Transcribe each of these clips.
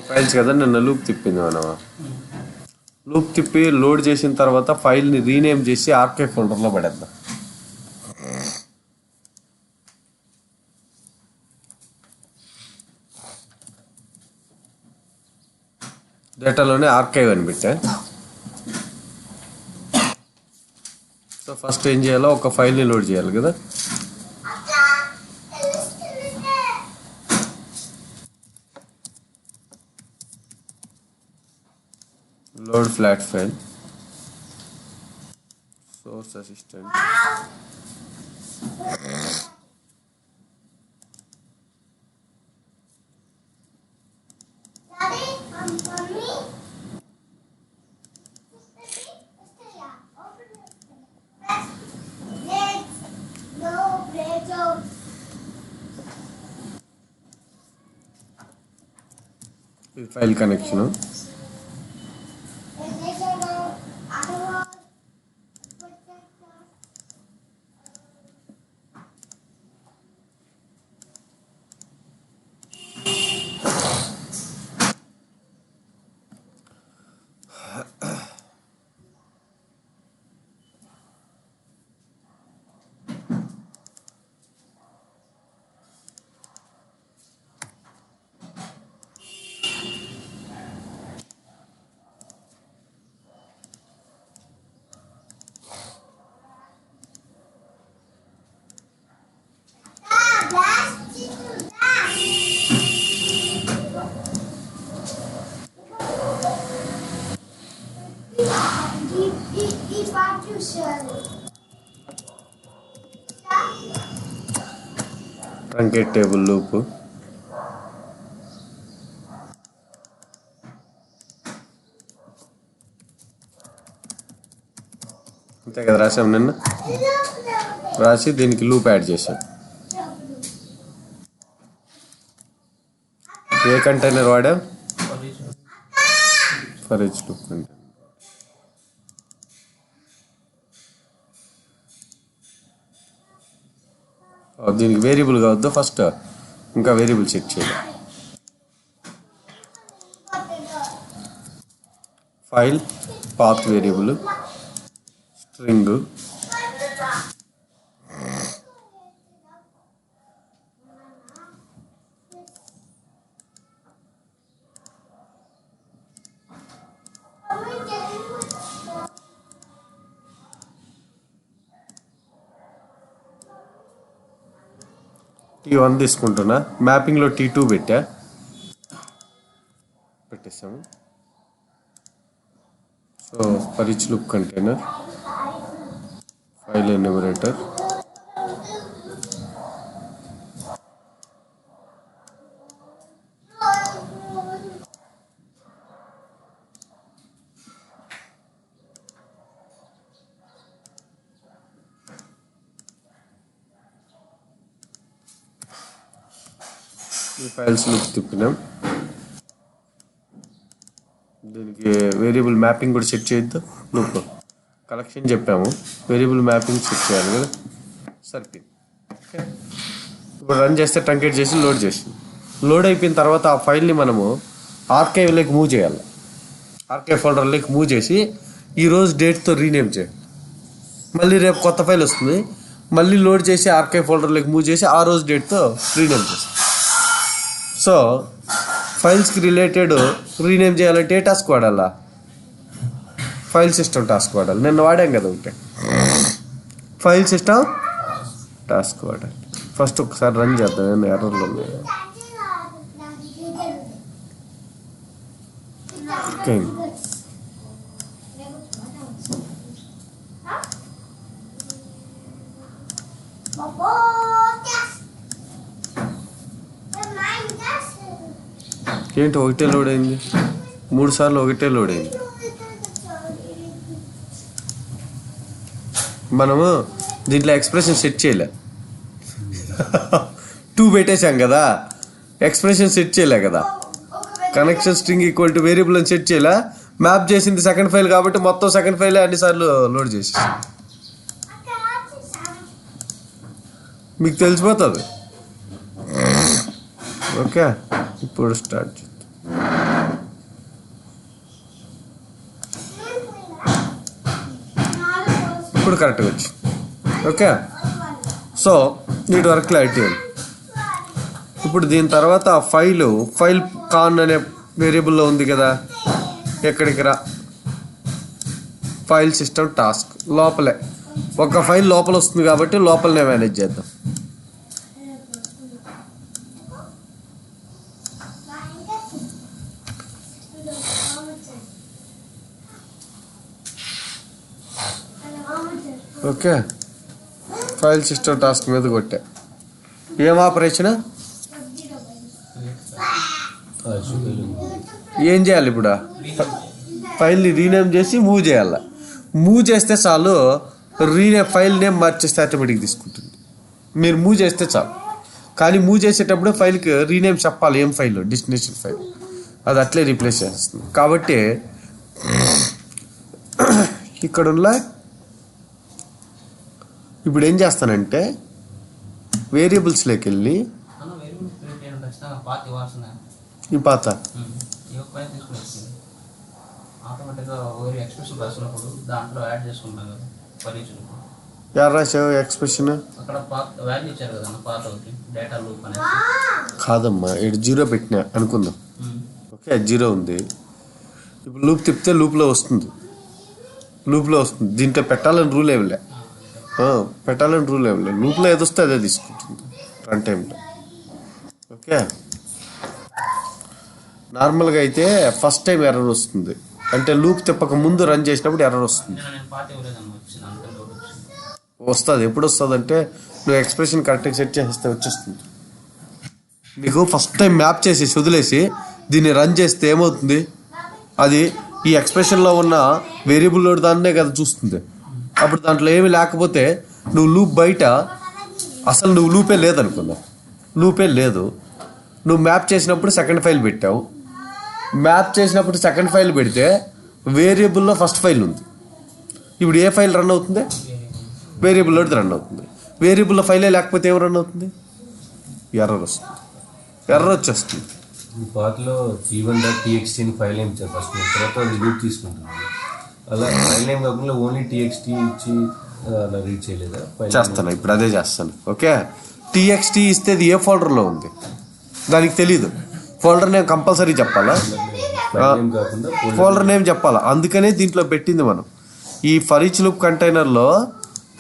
Files కదా నిన్న loop తిప్పింది మనం. లూప్ తిప్పి లోడ్ చేసిన తర్వాత ఫైల్ని రీనేమ్ చేసి ఆర్కైవ్ ఫోల్డర్లో పడేద్దాం. డేటాలోనే ఆర్కైవ్ అని పెట్టా. సో ఫస్ట్ ఏం చేయాలో ఒక ఫైల్ని లోడ్ చేయాలి కదా. Load flat file, source assistant, file connection, truncate table loop, అంతే కదా రాసాం. నిన్న రాసి దీనికి లూప్ యాడ్ చేసాం. ఏ కంటైనర్ వాడాం? For each loop container. దీనికి వేరియబుల్ కావద్దు, ఫస్ట్ ఇంకా వేరియబుల్ చెక్ చేయాలి. File path variable, string, T1 తీసుకుంటున్నా. మ్యాపింగ్లో T2 పెట్టేసాము. So for each loop container, file enumerator, ఈ ఫైల్స్ లూప్ తిప్పినాం. దీనికి వేరియబుల్ మ్యాపింగ్ కూడా చెక్ చేయొద్దు. లూప్ కలెక్షన్ చెప్పాము, వేరియబుల్ మ్యాపింగ్ చెక్ చేయాలి కదా, సరిపోయింది. ఓకే, ఇప్పుడు రన్ చేస్తే ట్రంకేట్ చేసి లోడ్ చేసి, లోడ్ అయిపోయిన తర్వాత ఆ ఫైల్ని మనము ఆర్కైవ్లోకి మూవ్ చేయాలి. ఆర్కైవ్ ఫోల్డర్లోకి మూవ్ చేసి ఈరోజు డేట్తో రీనేమ్ చేయాలి. మళ్ళీ రేపు కొత్త ఫైల్ వస్తుంది, మళ్ళీ లోడ్ చేసి ఆర్కైవ్ ఫోల్డర్లోకి మూవ్ చేసి ఆ రోజు డేట్తో రీనేమ్ చేస్తాం. సో ఫైల్స్కి రిలేటెడ్ రీనేమ్ చేయాలంటే ఏ టాస్క్ వాడాలా? ఫైల్ సిస్టమ్ టాస్క్ వాడాలి. నిన్న వాడాం కదా ఒకటే, ఫైల్ సిస్టమ్ టాస్క్ వాడాలి. ఫస్ట్ ఒకసారి రన్ చేద్దాం, నేను ఎర్రర్లో ఉన్నాయి. ఓకే, ఏంటి ఒకటే లోడ్ అయింది? 3 సార్లు ఒకటే లోడ్ అయింది. మనము దీంట్లో ఎక్స్ప్రెషన్ సెట్ చేయలే, 2 పెట్టేశాం కదా, ఎక్స్ప్రెషన్ సెట్ చేయలే కదా. Connection string equal to variable అని సెట్ చేయలే. మ్యాప్ చేసింది సెకండ్ ఫైల్ కాబట్టి మొత్తం సెకండ్ ఫైలే అన్నిసార్లు లోడ్ చేసి మీకు తెలిసిపోతుంది. ఓకే, ఇప్పుడు స్టార్ట్ చేద్దాం. ఇప్పుడు కరెక్ట్గా వచ్చి. ఓకే, సో వీటి వరకు క్లారిటీ ఉంది. ఇప్పుడు దీని తర్వాత ఫైల్ కాన్ అనే వేరియబుల్లో ఉంది కదా, ఎక్కడికి రా, ఫైల్ సిస్టమ్ టాస్క్ లోపలే ఒక ఫైల్ లోపల వస్తుంది కాబట్టి లోపలనే మేనేజ్ చేద్దాం. ఓకే, ఫైల్ సిస్టమ్ టాస్క్ మీద కొట్టా. ఏం ఆపరేషన్, ఏం చేయాలి ఇప్పుడు, ఫైల్ని రీనేమ్ చేసి మూవ్ చేయాలి. మూవ్ చేస్తే చాలు, ఫైల్ నేమ్ మార్చేస్తే ఆటోమేటిక్ తీసుకుంటుంది. మీరు మూవ్ చేస్తే చాలు, కానీ మూవ్ చేసేటప్పుడు ఫైల్కి రీనేమ్ చెప్పాలి. ఏం ఫైల్, డెస్టినేషన్ ఫైల్, అది అట్లే రీప్లేస్ చేస్తుంది. కాబట్టి ఇక్కడ ఉన్న ఇప్పుడు ఏం చేస్తానంటే వేరియబుల్స్లోకి వెళ్ళి ఈ పాత యాడ్ రాసావు ఎక్స్ప్రెషన్ కాదమ్మా, ఇక్కడ 0 పెట్టినా అనుకుందాం. ఓకే, 0 ఉంది. ఇప్పుడు లూప్ తిప్పితే లూప్లో వస్తుంది. దీంట్లో పెట్టాలని రూల్ ఏమి లే, లూప్లో ఏదొస్తే అదే తీసుకుంటుంది రన్ టైంలో. ఓకే, నార్మల్గా అయితే ఫస్ట్ టైం ఎర్రర్ వస్తుంది, అంటే లూప్ తిప్పక ముందు రన్ చేసినప్పుడు ఎర్రర్ వస్తుంది. ఎప్పుడు వస్తుంది అంటే నువ్వు ఎక్స్ప్రెషన్ కరెక్ట్గా సెట్ చేస్తే వచ్చేస్తుంది. నీకు ఫస్ట్ టైం మ్యాప్ చేసి వదిలేసి దీన్ని రన్ చేస్తే ఏమవుతుంది, అది ఈ ఎక్స్ప్రెషన్లో ఉన్న వేరియబుల్ దాన్నే కదా చూస్తుంది. అప్పుడు దాంట్లో ఏమి లేకపోతే నువ్వు లూప్ బయట అసలు నువ్వు లూపే లేదనుకున్నావు, నువ్వు మ్యాప్ చేసినప్పుడు సెకండ్ ఫైల్ పెట్టావు. మ్యాప్ చేసినప్పుడు సెకండ్ ఫైల్ పెడితే వేరియబుల్లో ఫస్ట్ ఫైల్ ఉంది. ఇప్పుడు ఏ ఫైల్ రన్ అవుతుంది, వేరియబుల్లో రన్ అవుతుంది. వేరియబుల్లో ఫైలే లేకపోతే ఏం రన్ అవుతుంది, ఎర్రర్ వచ్చేస్తుంది. ఈ పార్ట్లో t1.txt అని ఫైల్ నేమ్ ఇచ్చారు ఫస్ట్, తర్వాత అది లూప్ తీసుకుంటున్నాను. అలా ఫైల్ నేమ్ కాకుండా ఓన్లీ txt ఇచ్చి అలా రీడ్ చేయలేదా? చేస్తాను, ఇప్పుడు అదే చేస్తాను. ఓకే, txt ఇస్తే అది ఏ ఫోల్డర్లో ఉంది దానికి తెలీదు. ఫోల్డర్ నేమ్ కంపల్సరీ చెప్పాలా, ఫోల్డర్ నేమ్ చెప్పాలా. అందుకనే దీంట్లో పెట్టింది మనం. ఈ ఫర్ ఈచ్ లూప్ కంటైనర్లో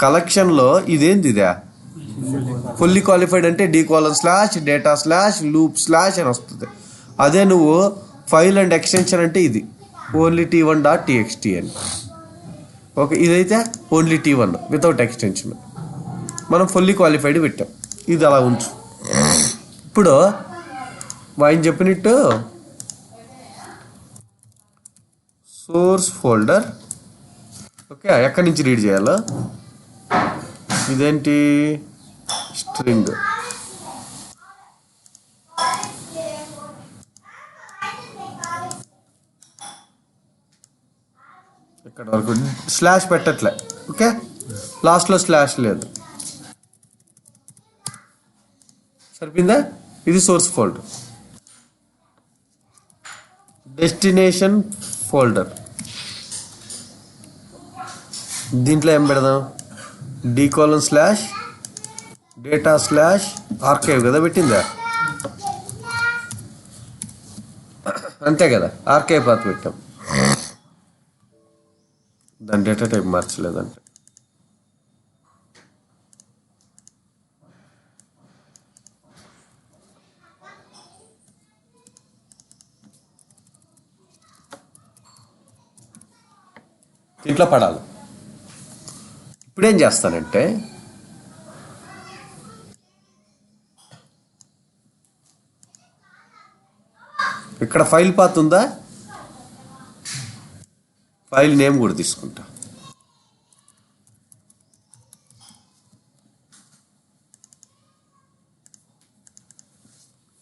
కలెక్షన్లో ఇదేంది, ఇదే ఫుల్లీ క్వాలిఫైడ్ అంటే d:/data/loop/ అని వస్తుంది. అదే నువ్వు ఫైల్ అండ్ ఎక్స్టెన్షన్ అంటే ఇది ఓన్లీ t1.txt అని. ఓకే, ఇదైతే ఓన్లీ t1 వితౌట్ ఎక్స్టెన్షన్. మనం ఫుల్లీ క్వాలిఫైడ్ పెట్టాం. ఇది అలా ఉంచు. ఇప్పుడు ఆయన చెప్పినట్టు సోర్స్ ఫోల్డర్. ఓకే, ఎక్కడి నుంచి రీడ్ చేయాలో, ఇదేంటి స్ట్రింగ్, ఇక్కడ వరకు స్లాష్ పెట్టట్లే. ఓకే, లాస్ట్లో స్లాష్ లేదు, సరిపోయిందా. ఇది సోర్స్ ఫోల్డర్. డెస్టినేషన్ ఫోల్డర్, దీంట్లో ఏం పెడదాం, d:/data/archive కదా పెట్టిందా, అంతే కదా, ఆర్కైవ్ పాత్ పెట్టాం. దాని డేటా టైప్ మార్చలేదంటే దీంట్లో పడాలి. ఇప్పుడేం చేస్తానంటే ఇక్కడ ఫైల్ పాత్ ఉందా, ఫైల్ నేమ్ కూడా తీసుకుంటా.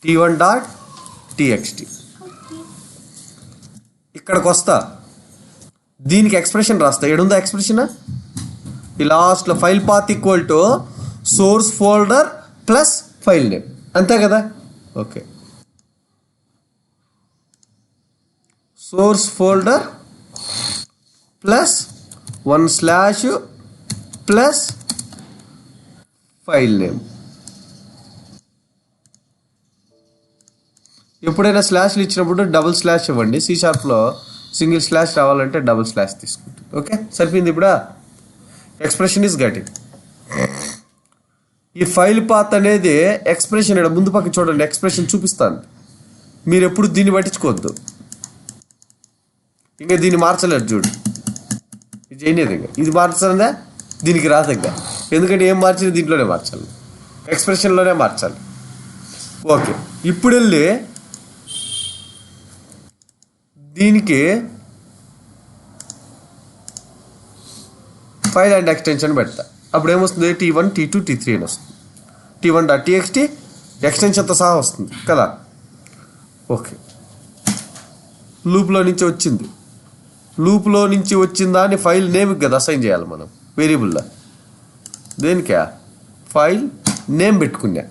t1.txt. ఇక్కడికి వస్తా, దీనికి ఎక్స్ప్రెషన్ రాస్తా. ఏడుందా ఎక్స్ప్రెషన్, ఈ లాస్ట్లో file path equal to source folder plus file name, అంతే కదా. Okay, source folder plus 1/, plus file name. ఎప్పుడైనా స్లాష్లు ఇచ్చినప్పుడు డబుల్ స్లాష్ ఇవ్వండి. సి షార్ప్లో సింగిల్ స్లాష్ రావాలంటే డబుల్ స్లాష్ తీసుకుంటుంది. ఓకే, సరిపోయింది. ఇప్పుడు ఎక్స్ప్రెషన్ ఈజ్ గెటింగ్. ఈ ఫైల్ పాత్ అనేది ఎక్స్ప్రెషన్ ఇక్కడ ముందు పక్క చూడండి, ఎక్స్ప్రెషన్ చూపిస్తాను. మీరు ఎప్పుడు దీన్ని పట్టించుకోవద్దు. ఇంకా దీన్ని మార్చలేరు చూడు, ఇది చేయలేదు. ఇంకా ఇది మార్చాలందా దీనికి రాదగ్గ, ఎందుకంటే ఏం మార్చినా దీంట్లోనే మార్చాలి, ఎక్స్ప్రెషన్లోనే మార్చాలి. ఓకే, ఇప్పుడు వెళ్ళి దీనికి ఫైల్ అండ్ ఎక్స్టెన్షన్ పెడతా. అప్పుడు ఏమొస్తుంది, T1 T2 T3 అని వస్తుంది. T1.txt ఎక్స్టెన్షన్తో సహా వస్తుంది కదా. ఓకే, లూప్లో నుంచి వచ్చింది. లూప్లో నుంచి వచ్చిందా అని ఫైల్ నేమ్కి కదా అసైన్ చేయాలి మనం వేరియబుల్లో. దేనికా, ఫైల్ నేమ్ పెట్టుకున్నా,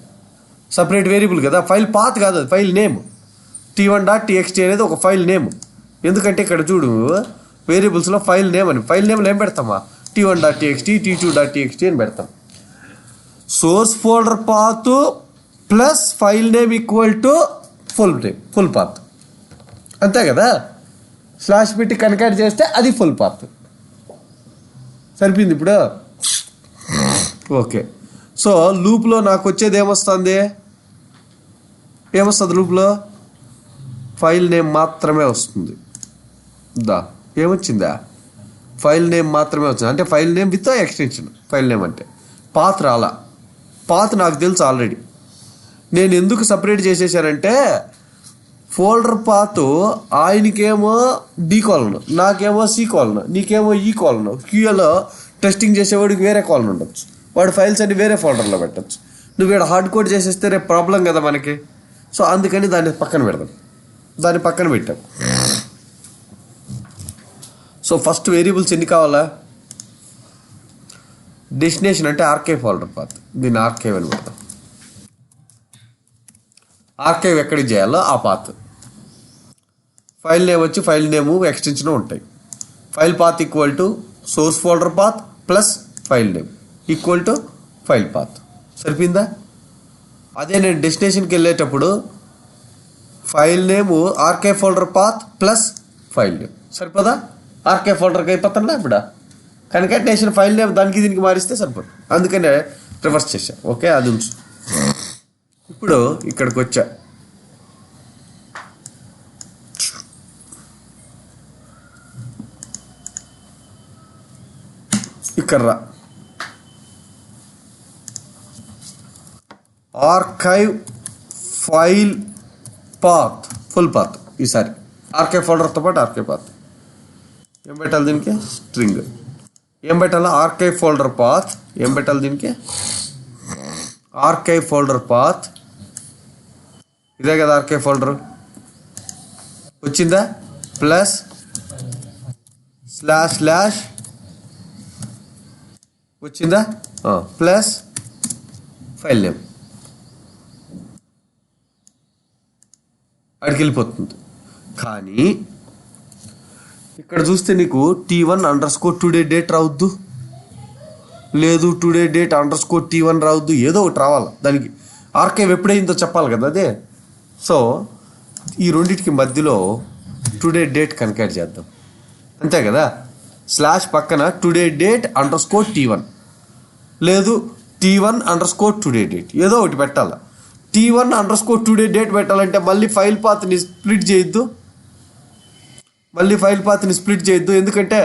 సపరేట్ వేరియబుల్ కదా, ఫైల్ పాత్ కాదు, అది ఫైల్ నేమ్. T1.txt అనేది ఒక ఫైల్ నేమ్. ఎందుకంటే ఇక్కడ చూడు వేరియబుల్స్లో ఫైల్ నేమ్ అని, ఫైల్ నేమ్లో ఏం పెడతామా, T1.txt T2.txt అని పెడతాం. Source folder path plus file name equal to full path, అంతే కదా. స్లాష్ పెట్టి కన్కాట్ చేస్తే అది ఫుల్ పాత్. సరిపోయింది ఇప్పుడు. ఓకే, సో లూప్లో నాకు వచ్చేది ఏమొస్తుంది లూప్లో ఫైల్ నేమ్ మాత్రమే వస్తుంది. ఏమొచ్చిందా, ఫైల్ నేమ్ మాత్రమే వచ్చింది. అంటే file name with extension. File name అంటే పాత్ రాలా. పాత్ నాకు తెలుసు ఆల్రెడీ. నేను ఎందుకు సపరేట్ చేసేసానంటే ఫోల్డర్ పాత్ ఆయనకేమో డి కాలన్, నాకేమో సి కాలన్, నీకేమో ఈ కాలన్. క్యూఏలో టెస్టింగ్ చేసేవాడికి వేరే కాలన్ ఉండొచ్చు, వాడు ఫైల్స్ అన్ని వేరే ఫోల్డర్లో పెట్టచ్చు. నువ్వు ఇక్కడ హార్డ్ కోడ్ చేసేస్తే రేపు ప్రాబ్లం కదా మనకి. సో అందుకని దాన్ని పక్కన పెట్టాం. సో ఫస్ట్ వేరియబుల్స్ ఎన్ని కావాలా, డెస్టినేషన్ అంటే ఆర్కైవ్ ఫోల్డర్ పాత్, దీన్ని ఆర్కైవ్ అని పెడతాం. ఆర్కైవ్ ఎక్కడికి చేయాలో ఆ పాత్. ఫైల్ నేమ్ వచ్చి ఫైల్ నేము ఎక్స్టెన్షన్ ఉంటాయి. File path equal to source folder path plus file name equal to file path. సరిపోయిందా. అదే నేను డెస్టినేషన్కి వెళ్ళేటప్పుడు file name archive folder path plus file name సరిపోదా. ఆర్కే ఫోల్డర్కి అయిపోతుందా ఇప్పుడు. కన్కాటినేషన్ ఫైల్ నేమ్ దానికి దీనికి మారిస్తే సరిపోదు, అందుకనే రివర్స్ చేశా. ఓకే, అది ఉంచు. ఇప్పుడు ఇక్కడికి వచ్చా. ఇక్కడ రా, archive file path full path. ఈసారి ఆర్కైవ్ ఫోల్డర్తో పాటు ఆర్కైవ్ పాత్. ఏం పెట్టాలి దీనికి, స్ట్రింగ్. ఏం పెట్టాలి, ఆర్కైవ్ ఫోల్డర్ పాత్. ఏం పెట్టాలి దీనికి, ఆర్కైవ్ ఫోల్డర్ పాత్. ఇదే కదా ఆర్కైవ్ ఫోల్డర్, వచ్చిందా. ప్లస్ స్లాష్ స్లాష్ వచ్చిందా, ప్లస్ ఫైల్ నేమ్. అడికి వెళ్ళిపోతుంది. కానీ ఇక్కడ చూస్తే నీకు T1_today date రావద్దు, లేదు today date _T1 రావద్దు, ఏదో ఒకటి రావాలి. దానికి ఆర్కైవ్ ఎప్పుడైందో చెప్పాలి కదా అదే. సో ఈ రెండింటికి మధ్యలో టుడే డేట్ కన్కాట్ చేద్దాం, అంతే కదా. స్లాష్ పక్కన today date _T1 లేదు T1_today date ఏదో ఒకటి పెట్టాలి. T1_today date పెట్టాలంటే మళ్ళీ ఫైల్ పాత్ని స్ప్లిట్ చేయొద్దు, ఎందుకంటే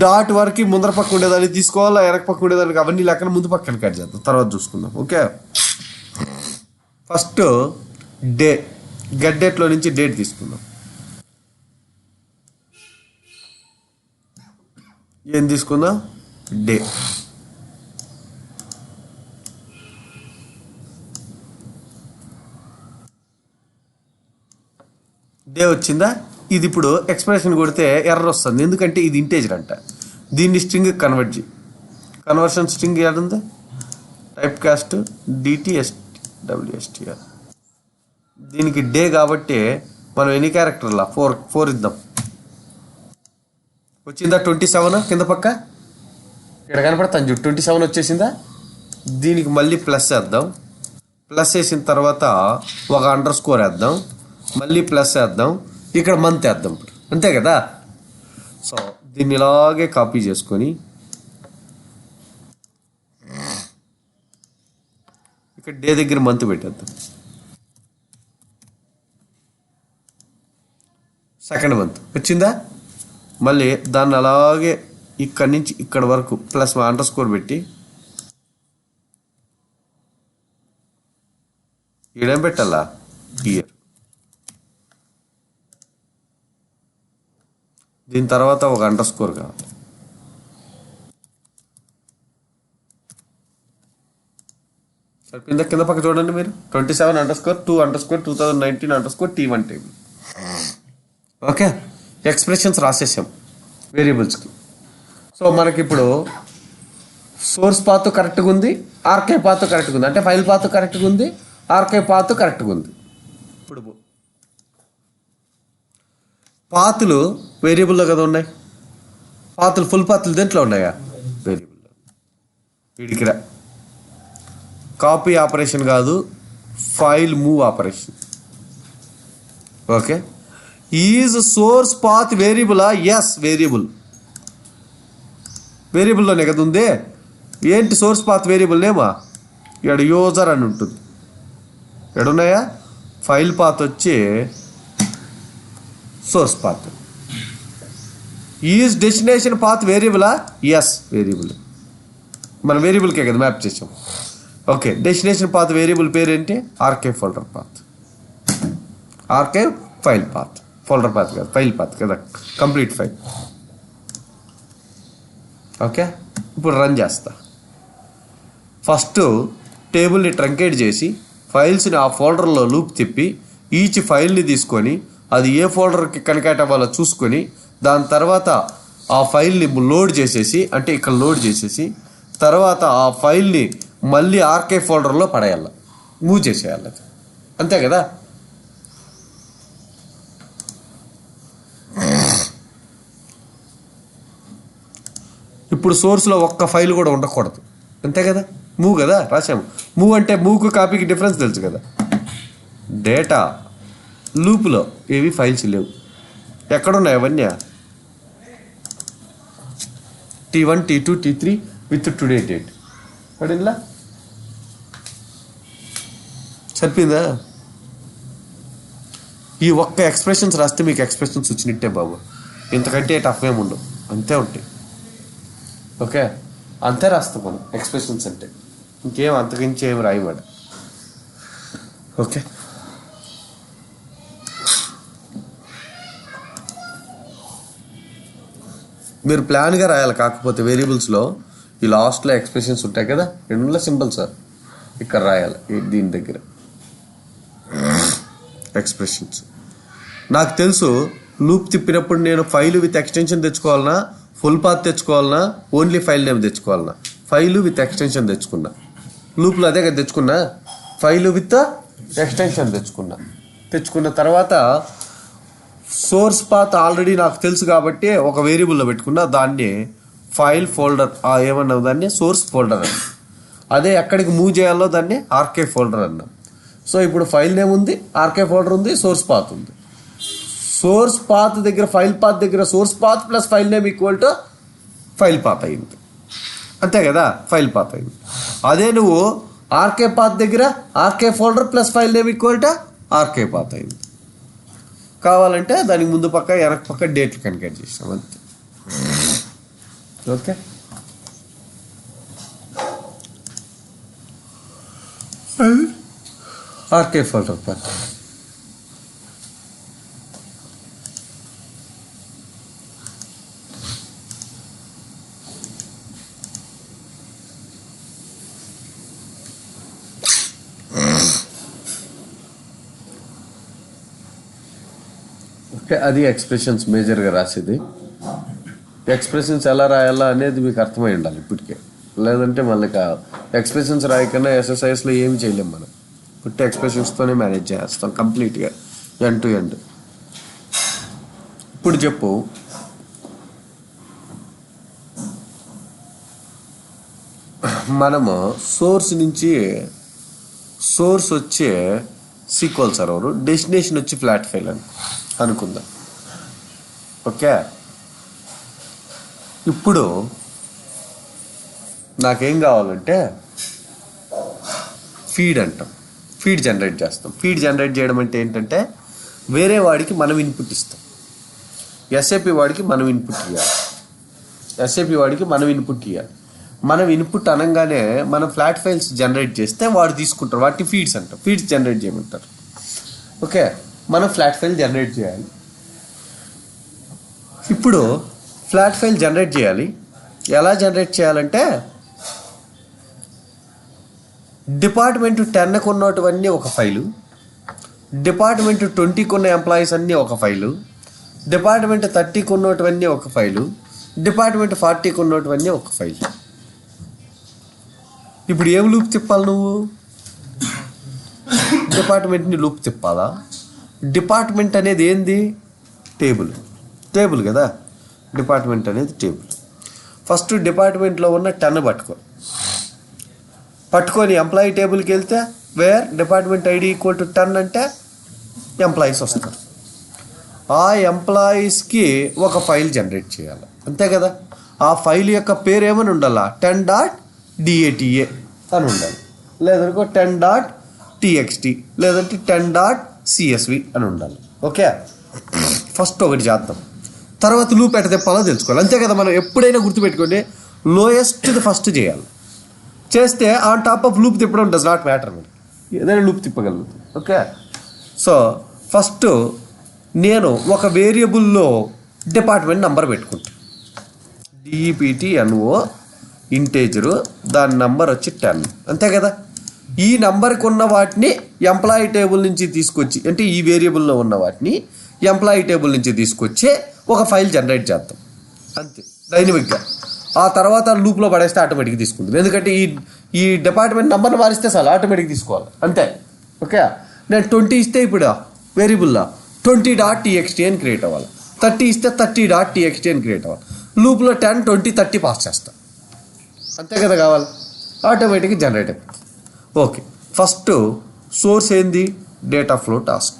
డాట్ వరకు ముందర పక్క ఉండేదాన్ని తీసుకోవాలా, వెనక పక్క ఉండేదానికి అవన్నీ లేకుండా ముందు పక్కన కట్ చేద్దాం, తర్వాత చూసుకుందాం. ఓకే, ఫస్ట్ డే, గెట్ డేట్లో నుంచి డేట్ తీసుకుందాం. ఏం తీసుకుందాం, డే. డే వచ్చిందా. ఇది ఇప్పుడు ఎక్స్ప్రెషన్ కొడితే ఎర్రర్ వస్తుంది, ఎందుకంటే ఇది ఇంటేజర్ అంట. దీన్ని స్ట్రింగ్ కన్వర్ట్ చేయి. కన్వర్షన్ స్ట్రింగ్ ఏడుంది, టైప్ కాస్ట్ DTSWSTR. దీనికి డే కాబట్టి మనం ఎన్ని క్యారెక్టర్లా 4 ఇద్దాం. వచ్చిందా 27 కింద పక్క. ఇక్కడ కనపడుతుంది 27 వచ్చేసిందా. దీనికి మళ్ళీ ప్లస్ వేద్దాం. ప్లస్ వేసిన తర్వాత ఒక అండర్ స్కోర్ వేద్దాం, మళ్ళీ ప్లస్ వేద్దాం, ఇక్కడ మంత్ వేద్దాం ఇప్పుడు, అంతే కదా. సో దీన్ని ఇలాగే కాపీ చేసుకొని ఇక్కడ డే దగ్గర మంత్ పెట్టేద్దాం. సెకండ్ మంత్ వచ్చిందా. మళ్ళీ దాన్ని అలాగే ఇక్కడి నుంచి ఇక్కడ వరకు ప్లస్ అండర్ స్కోర్ పెట్టి ఈడేం పెట్టాలా, ఇయర్. దీని తర్వాత ఒక అండర్ స్కోర్ కావాలి. కింద పక్క చూడండి మీరు, 27_2_2019 T1 టేబుల్. ఓకే, ఎక్స్ప్రెషన్స్ రాసేసాం వేరియబుల్స్కి. సో మనకి ఇప్పుడు సోర్స్ పాత్ కరెక్ట్గా ఉంది, ఆర్కే పాత్ కరెక్ట్గా ఉంది, అంటే ఫైల్ పాత్ కరెక్ట్గా ఉంది, ఆర్కే పాత్ కరెక్ట్గా ఉంది. ఇప్పుడు పాతులు వేరియబుల్లో కదా ఉన్నాయి. పాతులు ఫుల్ పాతులు దేంట్లో ఉన్నాయా, వేరియబుల్లో. వీడికి కాపీ ఆపరేషన్ కాదు, file move operation. Okay, is source path వేరియబులా, ఎస్ వేరియబుల్. వేరియబుల్లోనే కదా ఉంది. ఏంటి సోర్స్ పాత్ వేరియబుల్ నేమా, ఇక్కడ యూజర్ అని ఉంటుంది. ఎక్కడున్నాయా, ఫైల్ పాత్ వచ్చి source path. Is destination path వేరియబులా, ఎస్ వేరియబుల్. మనం వేరియబుల్కే కదా మ్యాప్ చేసాం. ఓకే, డెస్టినేషన్ పాత్ వేరియబుల్ పేరు ఏంటి, RK folder path. RK file path, folder path కదా, ఫైల్ పాత్ కదా, కంప్లీట్ ఫైల్. ఓకే, ఇప్పుడు రన్ చేస్తా. ఫస్ట్ టేబుల్ని ట్రంకేట్ చేసి ఫైల్స్ని ఆ ఫోల్డర్లో లూప్ తిప్పి ఈచ్ ఫైల్ని తీసుకొని అది ఏ ఫోల్డర్కి కనెక్ట్ అవ్వాలో చూసుకొని దాని తర్వాత ఆ ఫైల్ని లోడ్ చేసేసి, అంటే ఇక్కడ లోడ్ చేసేసి తర్వాత ఆ ఫైల్ని మళ్ళీ ఆర్కే ఫోల్డర్లో పడేయాలి, మూవ్ చేసేయాలి, అంతే కదా. ఇప్పుడు సోర్స్లో ఒక్క ఫైల్ కూడా ఉండకూడదు, అంతే కదా. మూవ్ కదా రాసాము. మూవ్ అంటే మూవ్కు కాపీకి డిఫరెన్స్ తెలుసు కదా. డేటా లూప్లో ఏవి ఫైల్స్ లేవు. ఎక్కడున్నాయి అవన్నీ, T1 T2 T3 with today date పడిందా, సరిపోయిందా. ఈ ఒక్క ఎక్స్ప్రెషన్స్ రాస్తే మీకు ఎక్స్ప్రెషన్స్ వచ్చినట్టే బాబు, ఇంతకంటే టఫ్ ఏమి ఉండవు, అంతే ఉంటాయి. ఓకే, అంతే రాస్తాం మనం ఎక్స్ప్రెషన్స్ అంటే, ఇంకేం అంతకించి ఏమి రాయబడ. ఓకే, మీరు ప్లాన్గా రాయాలి. కాకపోతే వేరియబుల్స్లో ఈ లాస్ట్లో ఎక్స్ప్రెషన్స్ ఉంటాయి కదా, రెండులో సింపుల్ సార్, ఇక్కడ రాయాలి దీని దగ్గర ఎక్స్ప్రెషన్స్. నాకు తెలుసు లూప్ తిప్పినప్పుడు నేను ఫైల్ విత్ ఎక్స్టెన్షన్ తెచ్చుకోవాలన్నా, ఫుల్ పాత్ తెచ్చుకోవాలన్నా, ఓన్లీ ఫైల్ నేమ్ తెచ్చుకోవాలన్నా. ఫైల్ విత్ ఎక్స్టెన్షన్ తెచ్చుకున్నా, లూప్లో అదే కదా తెచ్చుకున్నా, ఫైల్ విత్ ఎక్స్టెన్షన్ తెచ్చుకున్న తర్వాత సోర్స్ పాత్ ఆల్రెడీ నాకు తెలుసు కాబట్టి ఒక వేరియబుల్లో పెట్టుకున్నా, దాన్ని ఫైల్ ఫోల్డర్ ఏమన్నా దాన్ని సోర్స్ ఫోల్డర్ అన్నా. అదే ఎక్కడికి మూవ్ చేయాలో దాన్ని ఆర్కే ఫోల్డర్ అన్నాం. సో ఇప్పుడు ఫైల్ నేమ్ ఉంది, ఆర్కే ఫోల్డర్ ఉంది, సోర్స్ పాత్ ఉంది. సోర్స్ పాత్ దగ్గర ఫైల్ పాత్ దగ్గర source path plus file name equal to file path అయింది, అంతే కదా, ఫైల్ పాత్ అయింది. అదే నువ్వు ఆర్కే పాత్ దగ్గర RK folder plus file name equal to RK path అయింది. కావాలంటే దానికి ముందు పక్క వెనక పక్క డేట్లు కన్వర్ట్ చేసాం, అంతే. Okay, RK folder path. Okay, అది ఎక్స్ప్రెషన్స్ మేజర్గా రాసేది. ఎక్స్ప్రెషన్స్ ఎలా రాయాలా అనేది మీకు అర్థమై ఉండాలి ఇప్పటికే, లేదంటే మళ్ళీ ఎక్స్ప్రెషన్స్ రాయకన్నా ఎక్సర్సైజ్లో ఏమి చేయలేం మనం. పుట్టి ఎక్స్ప్రెషన్స్తోనే మేనేజ్ చేస్తాం కంప్లీట్గా, ఎండ్ టు ఎండ్. ఇప్పుడు చెప్పు, మనము సోర్స్ వచ్చే సీక్వెల్ సర్వర్, డెస్టినేషన్ వచ్చి ఫ్లాట్ ఫైల్ అని అనుకుందాం. ఓకే, ఇప్పుడు నాకేం కావాలంటే ఫీడ్ అంటాం, ఫీడ్ జనరేట్ చేస్తాం. ఫీడ్ జనరేట్ చేయడం అంటే ఏంటంటే వేరే వాడికి మనం ఇన్పుట్ ఇస్తాం. ఎస్ఏపి వాడికి మనం ఇన్పుట్ ఇవ్వాలి. మనం ఇన్పుట్ అనగానే మనం ఫ్లాట్ ఫైల్స్ జనరేట్ చేస్తే వాడు తీసుకుంటారు. వాటిని ఫీడ్స్ అంటారు. ఫీడ్స్ జనరేట్ చేయమంటారు. ఓకే, మనం ఫ్లాట్ ఫైల్ జనరేట్ చేయాలి. ఇప్పుడు ఫ్లాట్ ఫైల్ జనరేట్ చేయాలి. ఎలా జనరేట్ చేయాలంటే డిపార్ట్మెంట్ 10కు ఉన్నటువన్నీ ఒక ఫైలు, డిపార్ట్మెంట్ 20కి ఉన్న ఎంప్లాయీస్ అన్నీ ఒక ఫైలు, డిపార్ట్మెంట్ 30కి ఉన్నటువన్నీ ఒక ఫైలు, డిపార్ట్మెంట్ 40కి ఉన్నటువన్నీ ఒక ఫైలు. ఇప్పుడు ఏం లూప్ తిప్పాలి నువ్వు? డిపార్ట్మెంట్ని లూప్ తిప్పాలా? డిపార్ట్మెంట్ అనేది ఏంది? టేబుల్ కదా. డిపార్ట్మెంట్ అనేది టేబుల్. ఫస్ట్ డిపార్ట్మెంట్లో ఉన్న 10 పట్టుకొని ఎంప్లాయీ టేబుల్కి వెళ్తే where department ID equal to 10 అంటే ఎంప్లాయీస్ వస్తారు. ఆ ఎంప్లాయీస్కి ఒక ఫైల్ జనరేట్ చేయాలి, అంతే కదా. ఆ ఫైల్ యొక్క పేరు ఏమని ఉండాలా? 10.data అని ఉండాలి, లేదనుకో 10.txt, లేదంటే 10.csv అని ఉండాలి. ఓకే, ఫస్ట్ ఒకటి చేద్దాం. తర్వాత లూప్ ఎట్ట తిప్పాలో తెలుసుకోవాలి, అంతే కదా. మనం ఎప్పుడైనా గుర్తుపెట్టుకోండి, లోయెస్ట్ది ఫస్ట్ చేయాలి. చేస్తే ఆన్ టాప్ ఆఫ్ లూప్ తిప్పడం డస్ నాట్ మ్యాటర్. మనకి ఏదైనా లూప్ తిప్పగలుగుతాం. ఓకే, సో ఫస్ట్ నేను ఒక వేరియబుల్లో డిపార్ట్మెంట్ నంబర్ పెట్టుకుంటాను. DEPTNO ఇంటేజరు, దాని నంబర్ వచ్చి 10, అంతే కదా. ఈ నంబర్కి ఉన్న వాటిని ఎంప్లాయీ టేబుల్ నుంచి తీసుకొచ్చి, అంటే ఈ వేరియబుల్లో ఉన్న వాటిని ఎంప్లాయీ టేబుల్ నుంచి తీసుకొచ్చి ఒక ఫైల్ జనరేట్ చేద్దాం, అంతే డైనమిక్గా. ఆ తర్వాత లూప్లో పడేస్తే ఆటోమేటిక్గా తీసుకుంటుంది. ఎందుకంటే ఈ డిపార్ట్మెంట్ నెంబర్ని మారిస్తే చాలు, ఆటోమేటిక్గా తీసుకోవాలి, అంతే. ఓకే, నేను 20 ఇస్తే ఇప్పుడు వేరియబుల్లో 20.txt అని క్రియేట్ అవ్వాలి. 30 ఇస్తే 30.txt అని క్రియేట్ అవ్వాలి. లూప్లో 10, 20, 30 పాస్ చేస్తా, అంతే కదా కావాలి. ఆటోమేటిక్గా జనరేట్ అయిపోతుంది. ఓకే, ఫస్ట్ సోర్స్ ఏంది? Data flow task.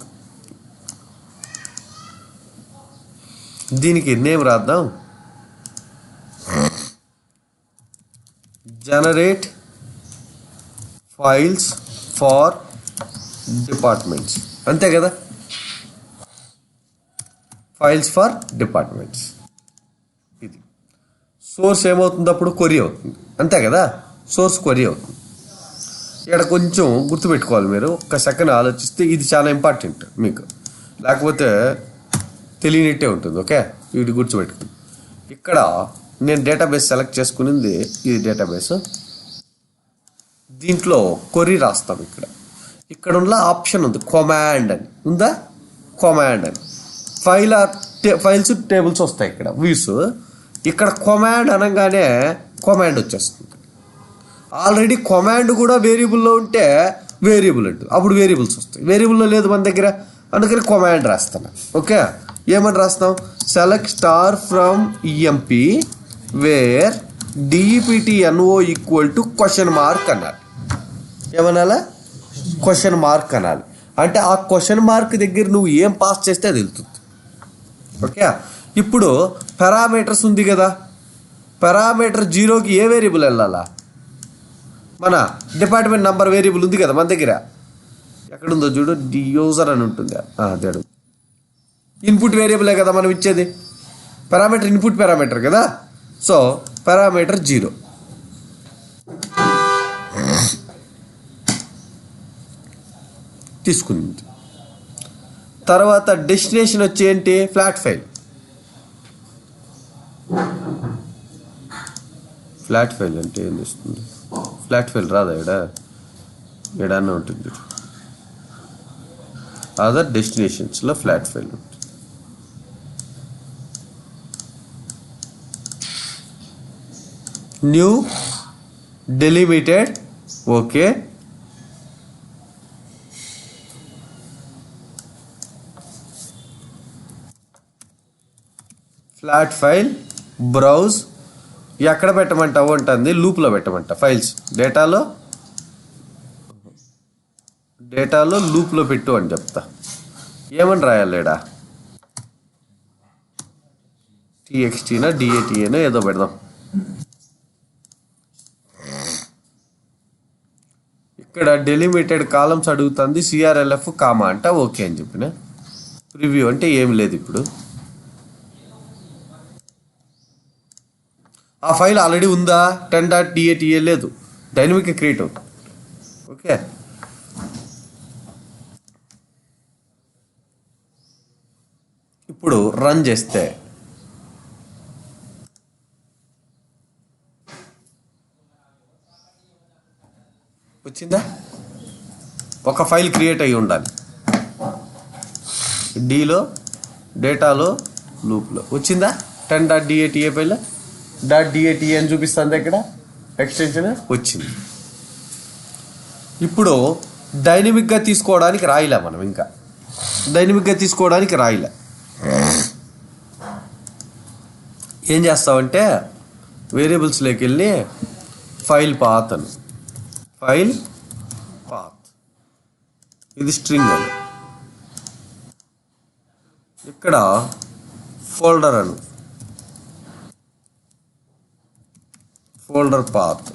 దీనికి నేమ్ రాద్దాం, జనరేట్ ఫైల్స్ ఫార్ డిపార్ట్మెంట్స్, అంతే కదా. Files for departments. ఇది సోర్స్ ఏమవుతుంది? అప్పుడు క్వరీ అవుతుంది, అంతే కదా. సోర్స్ క్వరీ అవుతుంది. ఇక్కడ కొంచెం గుర్తుపెట్టుకోవాలి మీరు, ఒక్క సెకండ్ ఆలోచిస్తే ఇది చాలా ఇంపార్టెంట్ మీకు, లేకపోతే తెలియనట్టే ఉంటుంది. ఓకే, ఇది గుర్తుపెట్టుకోండి. ఇక్కడ నేను డేటాబేస్ సెలెక్ట్ చేసుకునింది ఇది డేటాబేస్. దీంట్లో క్వరీ రాస్తాం. ఇక్కడ ఉన్న ఆప్షన్ ఉంది కమాండ్ అని ఉందా? కమాండ్ అని ఫైల్స్ టేబుల్స్ వస్తాయి. ఇక్కడ వ్యూస్, ఇక్కడ కమాండ్ అనగానే కమాండ్ వచ్చేస్తుంది. ఆల్రెడీ కమాండ్ కూడా వేరియబుల్లో ఉంటే వేరియబుల్ అంటూ అప్పుడు వేరియబుల్స్ వస్తాయి. వేరియబుల్లో లేదు మన దగ్గర, అందుకని కమాండ్ రాస్తాను. ఓకే, ఏమని రాస్తాం? Select star from EMP where DEPTNO equal to question mark అన్నారు. ఏమనాలా? క్వశ్చన్ మార్క్ అనాలి. అంటే ఆ క్వశ్చన్ మార్క్ దగ్గర నువ్వు ఏం పాస్ చేస్తే అది వెళ్తుంది. ఓకే, ఇప్పుడు పారామీటర్స్ ఉంది కదా, పారామీటర్ 0కి ఏ వేరియబుల్ వెళ్ళాలా? మన డిపార్ట్మెంట్ నంబర్ వేరియబుల్ ఉంది కదా మన దగ్గర, ఎక్కడుందో చూడు, యూజర్ అని ఉంటుంది. అదే ఇన్పుట్ వేరియబులే కదా మనం ఇచ్చేది. పారామీటర్ ఇన్పుట్ పారామీటర్ కదా. సో పారామీటర్ 0 తీసుకుంది. తర్వాత డెస్టినేషన్ వచ్చి ఏంటి? Flat file. ఫ్లాట్ ఫైల్ అంటే ఏం చేస్తుంది? ఫ్లాట్ ఫైల్ రాదా? ఎడానే ఉంటుంది. అదర్ డెస్టినేషన్స్లో ఫ్లాట్ ఫైల్ ఉంటుంది. New delimited. Okay, flat file, browse, ఎక్కడ పెట్టమంటావు అంటుంది, లూప్లో పెట్టమంట. ఫైల్స్ డేటాలో లూప్లో పెట్టు అని చెప్తా. ఏమని రాయాలేడా, టీఎక్స్టీనా డిఏటీఏనా ఏదో పెడదాం. ఇక్కడ డెలిమిటెడ్ కాలమ్స్ అడుగుతుంది, సిఆర్ఎల్ఎఫ్ కామా అంట. ఓకే అని చెప్పిన. ప్రివ్యూ అంటే ఏం లేదు. ఇప్పుడు ఆ ఫైల్ ఆల్రెడీ ఉందా, 10.DATA లేదు, డైనమిక్ క్రియేట్ అవుతుంది. ఓకే, ఇప్పుడు రన్ చేస్తే వచ్చిందా, ఒక ఫైల్ క్రియేట్ అయ్యి ఉండాలి. డీలో డేటాలో లూప్లో వచ్చిందా, 10.DATA ఫైల్ .DATA అని చూపిస్తుంది. ఇక్కడ ఎక్స్టెన్షన్ వచ్చింది. ఇప్పుడు డైనమిక్గా తీసుకోవడానికి రాయలే మనం, ఇంకా డైనమిక్గా తీసుకోవడానికి రాయలే. ఏం చేస్తామంటే వేరియబుల్స్లోకి వెళ్ళి ఫైల్ పాత్ అని, ఫైల్ పాత్, ఇది స్ట్రింగ్ అని, ఇక్కడ ఫోల్డర్ అని, ఫోల్డర్ పాత్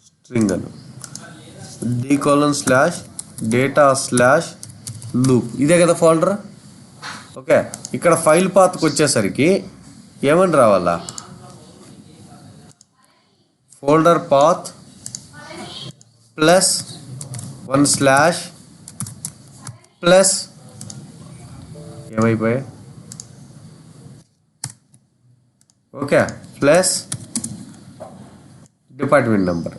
స్ట్రింగ్ అని, d:/data/loop, ఇదే కదా ఫోల్డర్. ఓకే, ఇక్కడ ఫైల్ పాత్కి వచ్చేసరికి ఏమని రావాలా, ఫోల్డర్ పాత్ ప్లస్ 1/ ప్లస్ ఏమైపోయాయి, okay, plus department number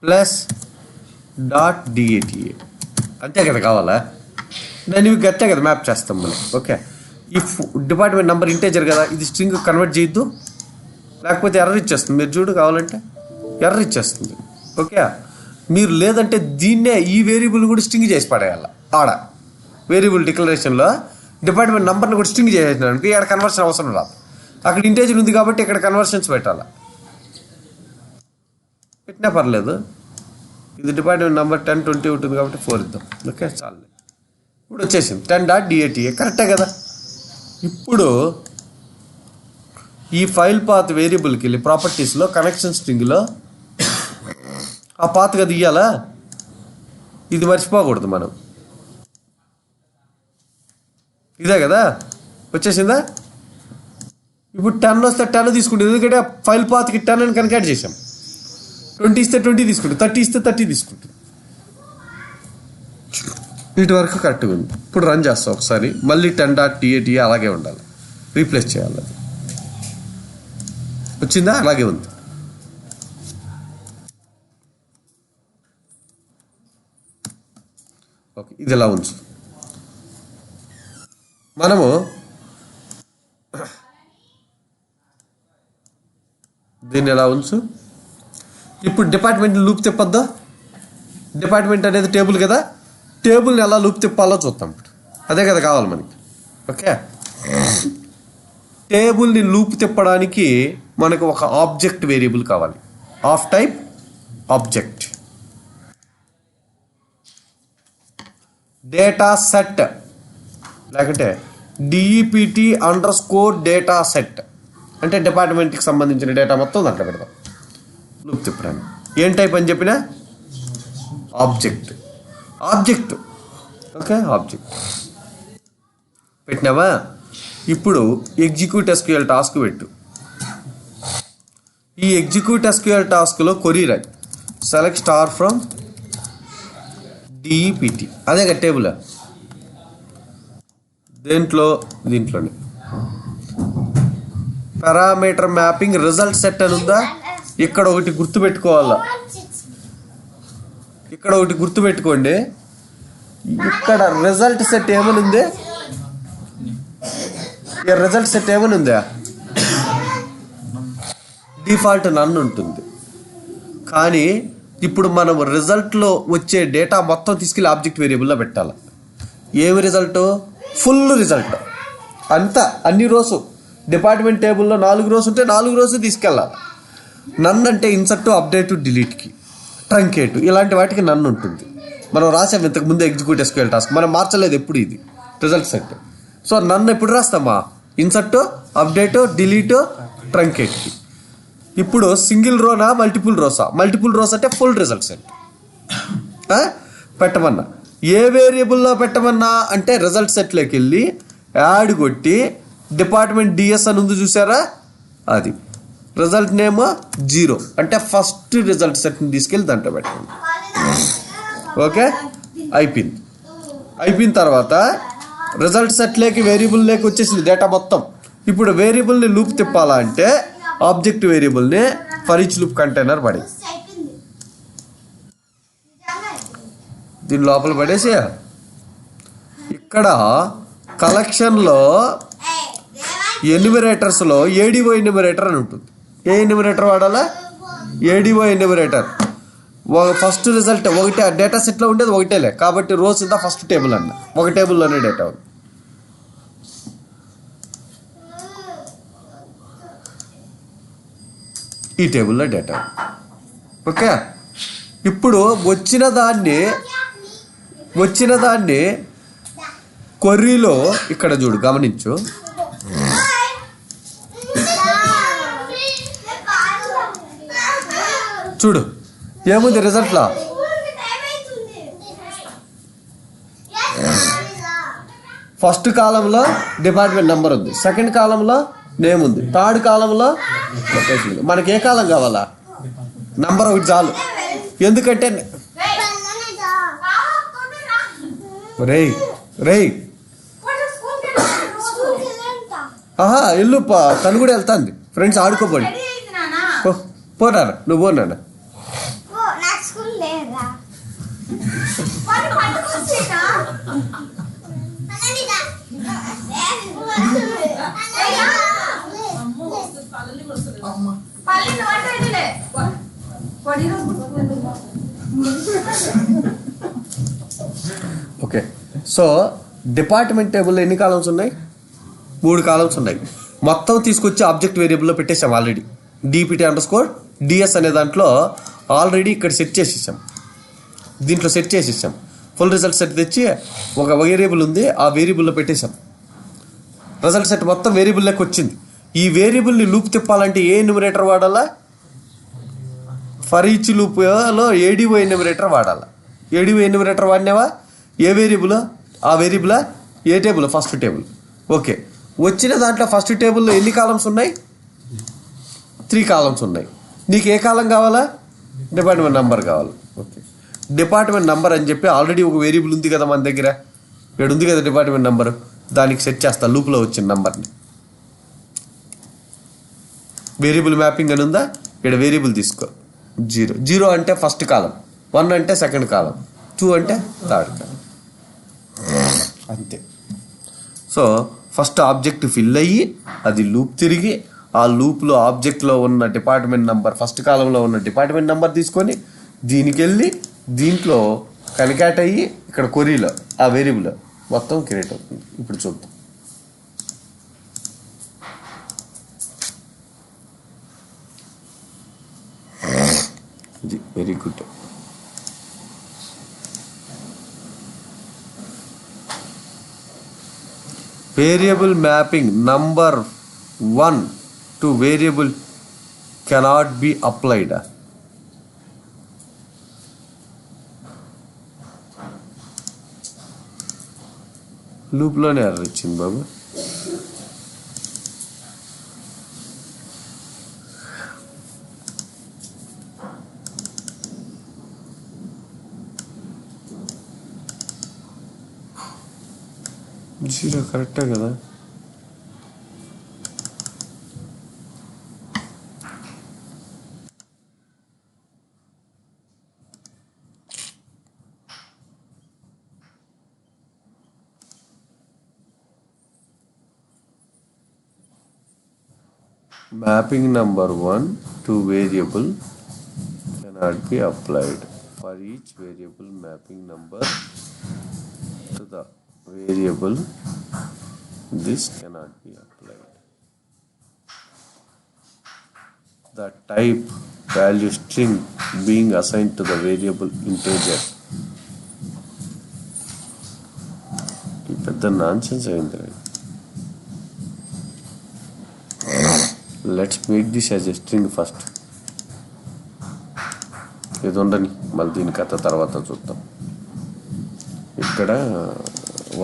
plus .DATA. అంతే కదా కావాలా, దాన్ని గట్టే కదా మ్యాప్ చేస్తాం మనం. ఓకే, ఈ డిపార్ట్మెంట్ నెంబర్ ఇంటేజర్ కదా, ఇది స్ట్రింగ్ కన్వర్ట్ చేయొద్దు, లేకపోతే ఎర్రర్ ఇచ్చేస్తుంది. మీరు చూడు, కావాలంటే ఎర్రర్ ఇచ్చేస్తుంది. ఓకే, మీరు లేదంటే దీన్నే ఈ వేరియబుల్ కూడా స్ట్రింగ్ చేసి పడేయాలి. ఆడ వేరియబుల్ డిక్లరేషన్లో డిపార్ట్మెంట్ నెంబర్ని కూడా స్ట్రింగ్ చేసేసినానికి ఇక్కడ కన్వర్షన్ అవసరం రాదు. అక్కడ ఇంటేజర్ ఉంది కాబట్టి ఇక్కడ కన్వర్షన్స్ పెట్టాలి. పెట్టినా పర్లేదు, ఇది డిపార్ట్మెంట్ నెంబర్ 1020 ఉంటుంది కాబట్టి 4 ఇద్దాం. ఓకే, చాలు. ఇప్పుడు వచ్చేసింది 10.DATA, కరెక్టే కదా. ఇప్పుడు ఈ ఫైల్ పాత్ వేరియబుల్కి వెళ్ళి ప్రాపర్టీస్లో కనెక్షన్ స్ట్రింగ్లో ఆ పాత్ కదా ఇయ్యాలా, ఇది మర్చిపోకూడదు మనం. ఇదే కదా వచ్చేసిందా. ఇప్పుడు 10 వస్తే 10 తీసుకుంటుంది, ఎందుకంటే ఫైల్ పాత్కి 10 అని కన్వర్ట్ చేసాం. 20 ఇస్తే 20 తీసుకుంటుంది, 30 ఇస్తే 30 తీసుకుంటుంది. వీటి వరకు కరెక్ట్గా ఉంది. ఇప్పుడు రన్ చేస్తాం ఒకసారి, మళ్ళీ 10.DATA అలాగే ఉండాలి, రీప్లేస్ చేయాలి. అది వచ్చిందా, అలాగే ఉంది. ఓకే, ఇది ఎలా ఉంచు, మనము దీన్ని ఎలా ఉంచు. ఇప్పుడు డిపార్ట్మెంట్ లూప్ తిప్పొద్దా, డిపార్ట్మెంట్ అనేది టేబుల్ కదా, టేబుల్ని ఎలా లూప్ తిప్పాలో చూద్దాం. ఇప్పుడు అదే కదా కావాలి మనకి. ఓకే, టేబుల్ని లూప్ తిప్పడానికి మనకు ఒక ఆబ్జెక్ట్ వేరియబుల్ కావాలి, of type object. Data set లేకుంటే DEPT_data set అంటే డిపార్ట్మెంట్కి సంబంధించిన డేటా మొత్తం దాంట్లో పెడతాం లూప్ తిప్పడానికి. ఏం టైప్ అని చెప్పినా ఆబ్జెక్ట్. ఓకే, ఆబ్జెక్ట్ పెట్టినావా. ఇప్పుడు ఎగ్జిక్యూట్ SQL టాస్క్ పెట్టు. ఈ ఎగ్జిక్యూట్ SQL టాస్క్లో క్వరీ రాయి, సెలెక్ట్ స్టార్ ఫ్రమ్ DEPT, అదే కదా టేబుల్. దీంట్లోనే పారామీటర్ మ్యాపింగ్ రిజల్ట్ సెట్ అని ఉందా. ఇక్కడ ఒకటి గుర్తుపెట్టుకోండి, ఇక్కడ రిజల్ట్ సెట్ ఏమని ఉంది, రిజల్ట్ సెట్ ఏమని ఉందా, డిఫాల్ట్ నన్ ఉంటుంది. కానీ ఇప్పుడు మనం రిజల్ట్లో వచ్చే డేటా మొత్తం తీసుకెళ్ళి ఆబ్జెక్ట్ వేరియబుల్లో పెట్టాలి. ఏమి రిజల్ట్, ఫుల్ రిజల్ట్ అంతా, అన్ని రోజు డిపార్ట్మెంట్ టేబుల్లో 4 రోస్ ఉంటే 4 రోస్ తీసుకెళ్ళాలి. నన్ అంటే ఇన్సర్ట్, అప్డేట్, డిలీట్కి, ట్రంకేట్ ఇలాంటి వాటికి నన్ను ఉంటుంది. మనం రాసాం ఇంతకు ముందు ఎగ్జిక్యూట్ ఎస్క్యూఎల్ టాస్క్, మనం మార్చలేదు ఎప్పుడు ఇది రిజల్ట్ సెట్. సో నన్ను ఎప్పుడు రాస్తామా? ఇన్సర్ట్, అప్డేట్, డిలీట్, ట్రంకేట్కి. ఇప్పుడు సింగిల్ రోనా మల్టిపుల్ రోసా? మల్టిపుల్ రోస్ అంటే ఫుల్ రిజల్ట్ సెట్ పెట్టమన్నా. ఏ వేరియబుల్లో పెట్టమన్నా అంటే రిజల్ట్ సెట్లోకి వెళ్ళి యాడ్ కొట్టి డిపార్ట్మెంట్ డిఎస్ అని ఉంది చూసారా, అది రిజల్ట్ నేమ్ 0 అంటే ఫస్ట్ రిజల్ట్ సెట్ని తీసుకెళ్ళి దాంట్లో పెట్టండి. ఓకే, అయిపోయిన తర్వాత రిజల్ట్ సెట్లోకి వేరియబుల్ లేక వచ్చేసింది డేటా మొత్తం. ఇప్పుడు వేరియబుల్ని లూప్ తిప్పాలా అంటే ఆబ్జెక్ట్ వేరియబుల్ని ఫర్ ఈచ్ లూప్ కంటైనర్ పడి దీని లోపల పడేసి ఇక్కడ కలెక్షన్లో ఎన్యూమరేటర్స్లో ఏడిఓ ఎన్యూమరేటర్ అని ఉంటుంది. ఏ ఎన్యూమరేటర్ వాడాలా? ADO enumerator. ఫస్ట్ రిజల్ట్ ఒకటే, డేటా సెట్లో ఉండేది ఒకటేలే కాబట్టి rows in the first table అన్న, ఒక టేబుల్లోనే డేటా ఉంది. ఈ టేబుల్లో డేటా ఉంది. ఓకే, ఇప్పుడు వచ్చిన దాన్ని క్వరీలో ఇక్కడ చూడు, గమనించు. చూడు ఏముంది రిజల్ట్లో. ఫస్ట్ కాలంలో డిపార్ట్మెంట్ నెంబర్ ఉంది, సెకండ్ కాలంలో నేమ్ ఉంది, థర్డ్ కాలంలో లొకేషన్ ఉంది. మనకి ఏ కాలం కావాలా? నంబర్ ఒకటి చాలు. ఎందుకంటే రేయ్ ఇల్లు తను కూడా వెళ్తాంది, ఫ్రెండ్స్ ఆడుకోపోండి. పోనారా, నువ్వు పోనా? ఓకే, సో డిపార్ట్మెంట్ టేబుల్లో ఎన్ని కాలమ్స్ ఉన్నాయి? 3 కాలమ్స్ ఉన్నాయి. మొత్తం తీసుకొచ్చి ఆబ్జెక్ట్ వేరియబుల్లో పెట్టేసాం ఆల్రెడీ. DPT_DS అనే దాంట్లో ఆల్రెడీ ఇక్కడ సెట్ చేసేసాం, దీంట్లో సెట్ చేసేసాం. ఫుల్ రిజల్ట్ సెట్ తెచ్చి ఒక వేరియబుల్ ఉంది, ఆ వేరియబుల్లో పెట్టేసాం. రిజల్ట్ సెట్ మొత్తం వేరియబుల్లోకి వచ్చింది. ఈ వేరియబుల్ని లూప్ తిప్పాలంటే ఏ ఎన్యూమరేటర్ వాడాలా? ఫర్ ఈచ్ లూప్లో ఏడిఓ ఎన్యూమరేటర్ వాడాలా. ఏడిఓ ఎన్యూమరేటర్ వాడినావా? ఏ వేరియబుల్? ఆ వేరియబుల్ ఏ టేబుల్? First table. ఓకే, వచ్చిన దాంట్లో ఫస్ట్ టేబుల్లో ఎన్ని కాలమ్స్ ఉన్నాయి? 3 కాలమ్స్ ఉన్నాయి. నీకు ఏ కాలం కావాలా? డిపార్ట్మెంట్ నెంబర్ కావాలి. ఓకే, డిపార్ట్మెంట్ నెంబర్ అని చెప్పి ఆల్రెడీ ఒక వేరియబుల్ ఉంది కదా మన దగ్గర, ఇక్కడ ఉంది కదా డిపార్ట్మెంట్ నెంబర్, దానికి సెట్ చేస్తా లూప్లో వచ్చిన నెంబర్ని. వేరియబుల్ మ్యాపింగ్ అని ఉందా, ఇక్కడ వేరియబుల్ తీసుకో. 0 అంటే ఫస్ట్ కాలం, 1 అంటే సెకండ్ కాలం, 2 అంటే థర్డ్ కాలం. అంతే. సో ఫస్ట్ ఆబ్జెక్ట్ ఫిల్ అయ్యి అది లూప్ తిరిగి ఆ లూప్లో ఆబ్జెక్ట్లో ఉన్న డిపార్ట్మెంట్ నెంబర్, ఫస్ట్ కాలంలో ఉన్న డిపార్ట్మెంట్ నెంబర్ తీసుకొని దీనికి వెళ్ళి దీంట్లో కన్కాట్ అయ్యి ఇక్కడ క్వరీలో ఆ వేరియబుల్ మొత్తం క్రియేట్ అవుతుంది. ఇప్పుడు చూద్దాం. ఇది very good. Variable mapping number 1 to variable cannot be applied. లూప్లోనే ఎర్రర్ ఇచ్చింది బాబు. జీరో కరెక్టే కదా. Mapping number 1 to variable cannot be applied. For each variable mapping number to the variable, this cannot be applied. the type value string being assigned to the variable integer. ఈ పెద్ద nonsense అయింది. Let's make this as a string first. ఇది ఉండని, మళ్ళీ దీని కథ తర్వాత చూద్దాం. ఇక్కడ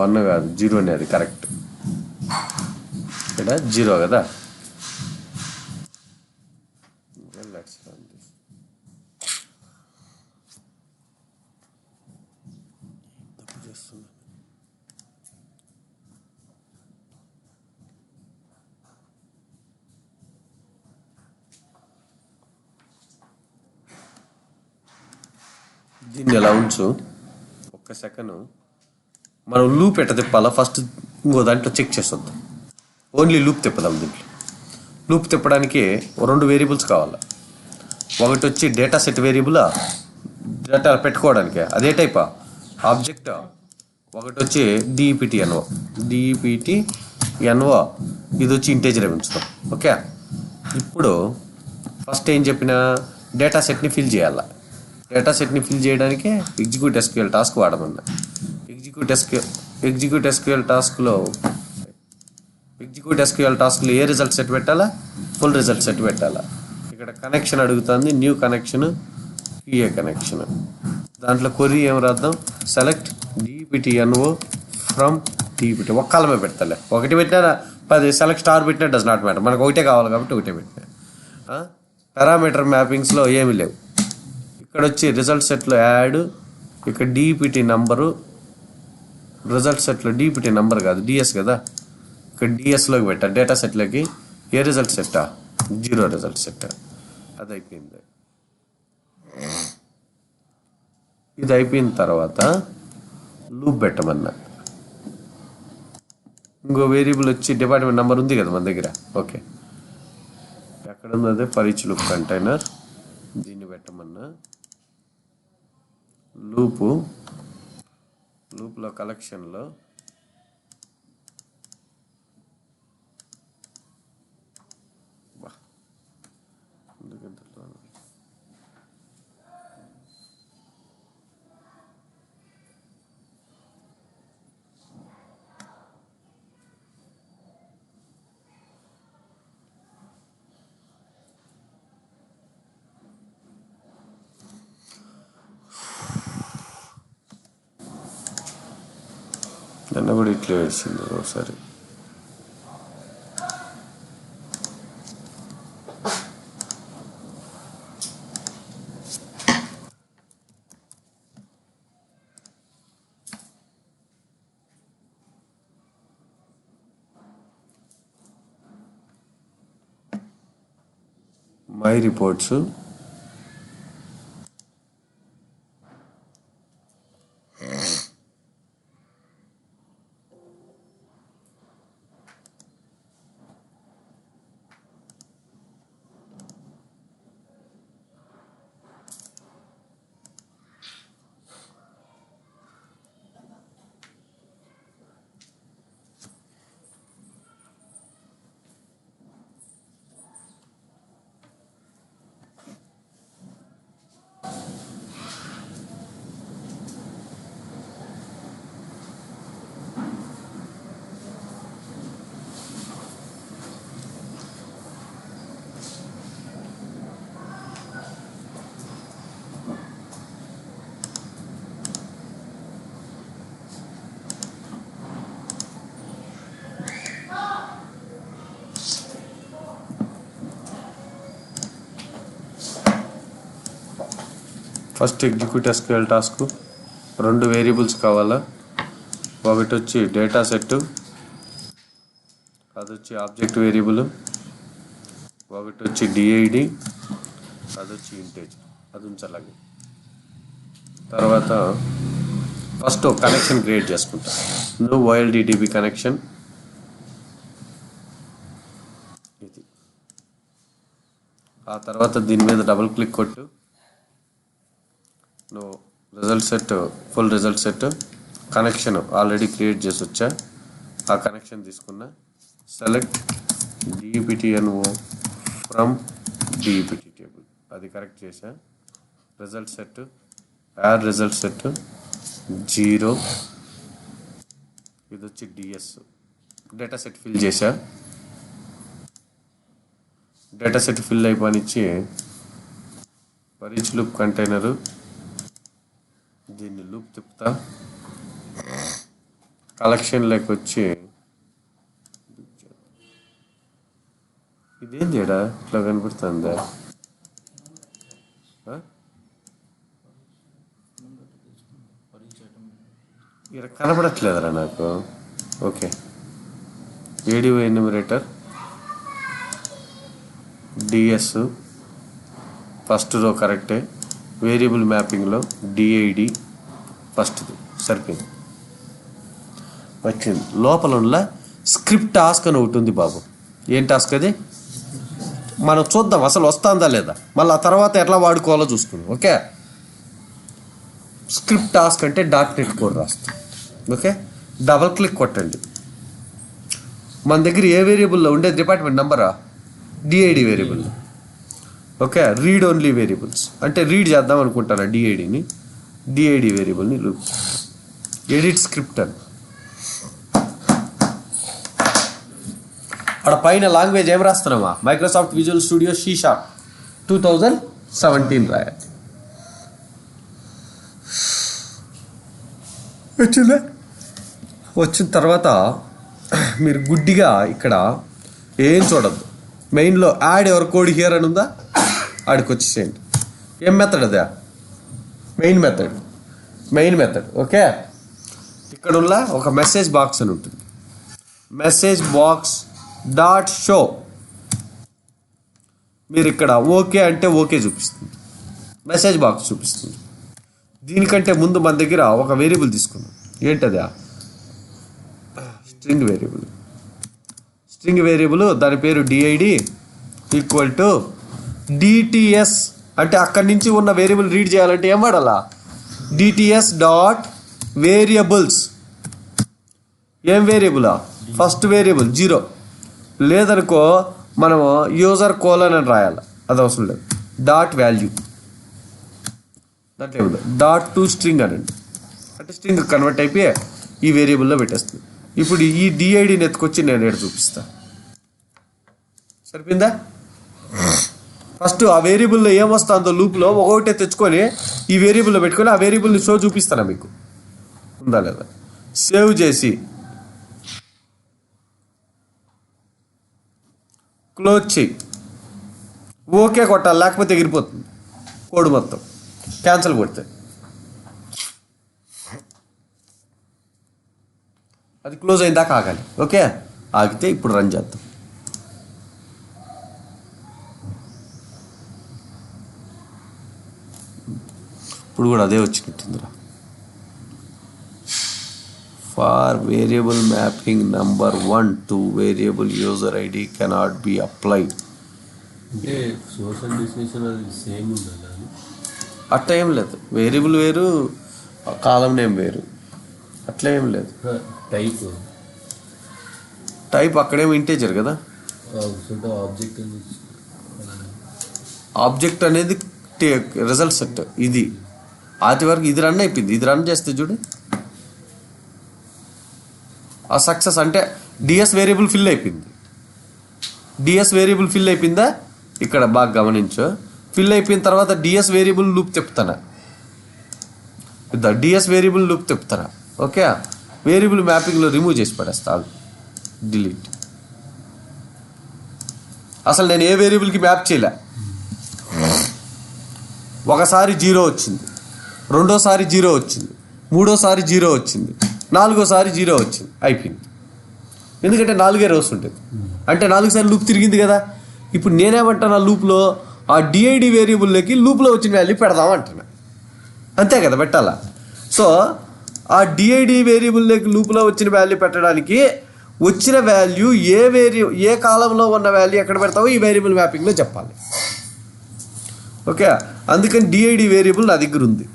1 కాదు 0 అనేది కరెక్ట్. ఇక్కడ 0 కదా. Let's run this. దీన్ని ఎలా ఉంచు, ఒక్క సెకండ్. మనం లూప్ ఎట్ట తిప్పాలా ఫస్ట్ ఇంకో దాంట్లో చెక్ చేసొద్దాం. ఓన్లీ లూప్ తిప్పదాం. దీంట్లో లూప్ తిప్పడానికి 2 వేరియబుల్స్ కావాలి. ఒకటి వచ్చి డేటా సెట్ వేరియబుల్, డేటా పెట్టుకోవడానికి అదే టైపా ఆబ్జెక్ట్. ఒకటి వచ్చి డిఈపిటి ఎన్ఓ. ఇది వచ్చి ఇంటేజర్ ఉంచుతాం. ఓకే, ఇప్పుడు ఫస్ట్ ఏం చెప్పిన డేటా సెట్ని ఫిల్ చేయాలా. డేటా సెట్ని ఫిల్ చేయడానికి ఎగ్జిక్యూట్ ఎస్క్యూఎల్ టాస్క్ వాడమన్నా. ఎగ్జిక్యూట్ ఎస్క్యూఎల్ టాస్క్లో ఏ రిజల్ట్ సెట్ పెట్టాలా, ఫుల్ రిజల్ట్ సెట్ పెట్టాలా. ఇక్కడ కనెక్షన్ అడుగుతుంది, న్యూ కనెక్షన్, క్యూఏ కనెక్షన్. దాంట్లో కొరీ ఏం రాద్దాం, సెలెక్ట్ డిపిటిఎన్ఓ ఫ్రమ్ డిపిటి. ఒక్క కాలమే పెడతాలే, ఒకటి పెట్టినా 10 సెలెక్ట్ స్టార్ పెట్టినా డస్ నాట్ మ్యాటర్, మనకు ఒకటే కావాలి కాబట్టి ఒకటే పెట్టినా. పారామీటర్ మ్యాపింగ్స్లో ఏమీ లేవు. ఇక్కడ వచ్చి రిజల్ట్ సెట్లో యాడ్, ఇక్కడ డిపిటి నంబరు, రిజల్ట్ సెట్లో డిపిటి నంబర్ కాదు డిఎస్ కదా, ఇక్కడ డిఎస్లోకి పెట్టా. డేటా సెట్లోకి ఏ రిజల్ట్ సెట్టా, 0 రిజల్ట్ సెట్. అది అయిపోయింది. ఇది అయిపోయిన తర్వాత లూప్ పెట్టమన్నా. ఇంకో వేరియబుల్ వచ్చి డిపార్ట్మెంట్ నెంబర్ ఉంది కదా మన దగ్గర. ఓకే, ఎక్కడ ఉంది అదే ఫర్ ఈచ్ లూప్ కంటైనర్. దీన్ని పెట్టమన్నా. లూప్లో కలెక్షన్లో నన్ను కూడా ఇట్లా వేసింది ఒకసారి. My reports, first execute SQL task. 2 variables కావాలా. ఒకటి వచ్చి డేటా సెట్, అది వచ్చి ఆబ్జెక్ట్ వేరియబుల్. ఒకటి వచ్చి డిఐడి, అది వచ్చి ఇంటేజ్, అది ఉంచాలి. తర్వాత ఫస్ట్ కనెక్షన్ క్రియేట్ చేసుకుంటా. నువ్వు OLDDB కనెక్షన్ ఇది. ఆ తర్వాత దీని మీద డబుల్ క్లిక్ కొట్టు. నువ్వు result set, full result set connection already create చేసి వచ్చా. ఆ కనెక్షన్ తీసుకున్నా. Select DPTNO from DEPT table, అది కరెక్ట్ చేసా. Result set, add result set 0, ఇది వచ్చి డిఎస్. డేటా సెట్ ఫిల్ చేసా. డేటా సెట్ ఫిల్ అయిపోనిచ్చి ఫర్ ఈచ్ లూప్ కంటైనరు, దీన్ని లూప్ తిప్పుతా. కలెక్షన్లోకి వచ్చి ఇదేంది ఇట్లా కనపడుతుందా? ఇక్కడ కనపడట్లేదురా నాకు. Okay, ADO enumerator DS first row కరెక్టే. వేరియబుల్ మ్యాపింగ్లో డిఐడి ఫస్ట్ది సరిపోయింది, వచ్చింది. లోపల ఉన్న స్క్రిప్ట్ టాస్క్ అని ఒకటి ఉంది బాబు. ఏం టాస్క్ అది? మనం చూద్దాం అసలు వస్తుందా లేదా, మళ్ళీ ఆ తర్వాత ఎట్లా వాడుకోవాలో చూసుకుందాం. ఓకే, స్క్రిప్ట్ టాస్క్ అంటే .NET కోడ్ రాస్తాం. ఓకే, డబల్ క్లిక్ కొట్టండి. మన దగ్గర ఏ వేరియబుల్లో ఉండేది డిపార్ట్మెంట్ నెంబరా? DID variable. Okay, read only variables అంటే రీడ్ చేద్దాం అనుకుంటారా డిఐడిని. డిఐడి వేరియబుల్ని ఎడిట్ స్క్రిప్ట్ అని అక్కడ పైన లాంగ్వేజ్ ఏం రాస్తున్నామా? మైక్రోసాఫ్ట్ విజువల్ స్టూడియో C# 2017 రాయాలి. వచ్చిందా? వచ్చిన తర్వాత మీరు గుడ్డిగా ఇక్కడ ఏం చూడద్దు. మెయిన్లో యాడ్ ఎవర్ కోడ్ హియర్ అని ఉందా, ఆడికి వచ్చేసేయండి. ఏం మెథడ్ అదే? Main method. ఓకే, ఇక్కడ ఉన్న ఒక మెసేజ్ బాక్స్ అని ఉంటుంది. Message box .show. మీరు ఇక్కడ ఓకే అంటే ఓకే చూపిస్తుంది, మెసేజ్ బాక్స్ చూపిస్తుంది. దీనికంటే ముందు మన దగ్గర ఒక వేరియబుల్ తీసుకున్నాం. ఏంటదా? String variable. దాని పేరు డిఐడి ఈక్వల్ టు డిటిఎస్. అంటే అక్కడి నుంచి ఉన్న వేరియబుల్ రీడ్ చేయాలంటే ఏం వాడాలా? DTS dot variables. ఏం వేరియబులా? First variable 0. లేదనుకో మనము యూజర్ కోలన్ అని రాయాలి, అది అవసరం లేదు. .value దాంట్లో ఏముంది .toString అనండి. అంటే స్ట్రింగ్ కన్వర్ట్ అయిపోయి ఈ వేరియబుల్లో పెట్టేస్తుంది. ఇప్పుడు ఈ డిఐడిని ఎత్తుకొచ్చి నేను ఇక్కడ చూపిస్తా. సరిపోయిందా? ఫస్ట్ ఆ వేరియబుల్లో ఏమొస్తుందో లూప్లో ఒకటే తెచ్చుకొని ఈ వేరియబుల్లో పెట్టుకొని ఆ వేరియబుల్ని షో చూపిస్తాను మీకు, ఉందా లేదా. సేవ్ చేసి క్లోజ్ చేయి. ఓకే కొట్టాలి, లేకపోతే ఎగిరిపోతుంది కోడ్ మొత్తం. క్యాన్సిల్ కొడితే అది క్లోజ్ అయిందాక ఆగాలి. ఓకే, ఆగితే ఇప్పుడు రన్ చేద్దాం. ఇప్పుడు కూడా అదే వచ్చినట్టుందిరా. For variable mapping number 1 to variable user ID cannot be applied. అంటే సోర్స్ అండ్ డెస్టినేషన్ అది సేమ్ ఉండాలి. అట్లా ఏం లేదు, వేరియబుల్ వేరు కాలం నేమ్ వేరు, అట్లా ఏం లేదు. టైప్ అక్కడేమో ఇంటీజర్ కదా. ఆబ్జెక్ట్ అనేది రిజల్ట్ సెట్. ఇది ఆది వరకు ఇది రన్ అయిపోయింది. ఇది రన్ చేస్తే చూడు ఆ సక్సెస్ అంటే డిఎస్ వేరియబుల్ ఫిల్ అయిపోయింది. డిఎస్ వేరియబుల్ ఫిల్ అయిపోయిందా? ఇక్కడ బాగా గమనించు. ఫిల్ అయిపోయిన తర్వాత డిఎస్ వేరియబుల్ లూప్ చెప్తానా, డిఎస్ వేరియబుల్ లూప్ చెప్తానా. ఓకే, వేరియబుల్ మ్యాపింగ్లో రిమూవ్ చేసి పడేస్తా, డిలీట్. అసలు నేను ఏ వేరియబుల్కి మ్యాప్ చేయలే. ఒకసారి 0 వచ్చింది, రెండోసారి 0 వచ్చింది, మూడోసారి 0 వచ్చింది, నాలుగోసారి 0 వచ్చింది, అయిపోయింది. ఎందుకంటే 4 రోస్ ఉంటుంది అంటే 4 సార్లు లూప్ తిరిగింది కదా. ఇప్పుడు నేనేమంటాను, ఆ లూప్లో ఆ డిఐడి వేరియబుల్లోకి లూప్లో వచ్చిన వాల్యూ పెడదామంటున్నా, అంతే కదా పెట్టాలా. సో ఆ డిఐడి వేరియబుల్లోకి లూప్లో వచ్చిన వాల్యూ పెట్టడానికి వచ్చిన వాల్యూ ఏ కాలంలో ఉన్న వాల్యూ ఎక్కడ పెడతావో ఈ వేరియబుల్ మ్యాపింగ్లో చెప్పాలి. ఓకే, అందుకని డిఐడి వేరియబుల్ నా దగ్గర ఉంది,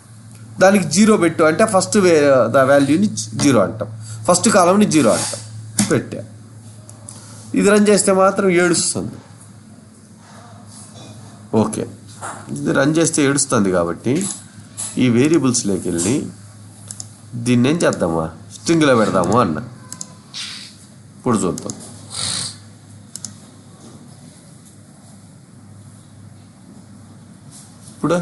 దానికి 0 పెట్టు అంటే ఫస్ట్ వాల్యూని 0 అంటాం, ఫస్ట్ కాలంని 0 అంటాం. పెట్టా, ఇది రన్ చేస్తే మాత్రం ఏడుస్తుంది. ఇది రన్ చేస్తే ఏడుస్తుంది కాబట్టి ఈ వేరియబుల్స్లోకి వెళ్ళి దీన్ని ఏం చేద్దామా, స్ట్రింగ్లో పెడదాము అన్న. ఇప్పుడు చూద్దాం. ఇప్పుడు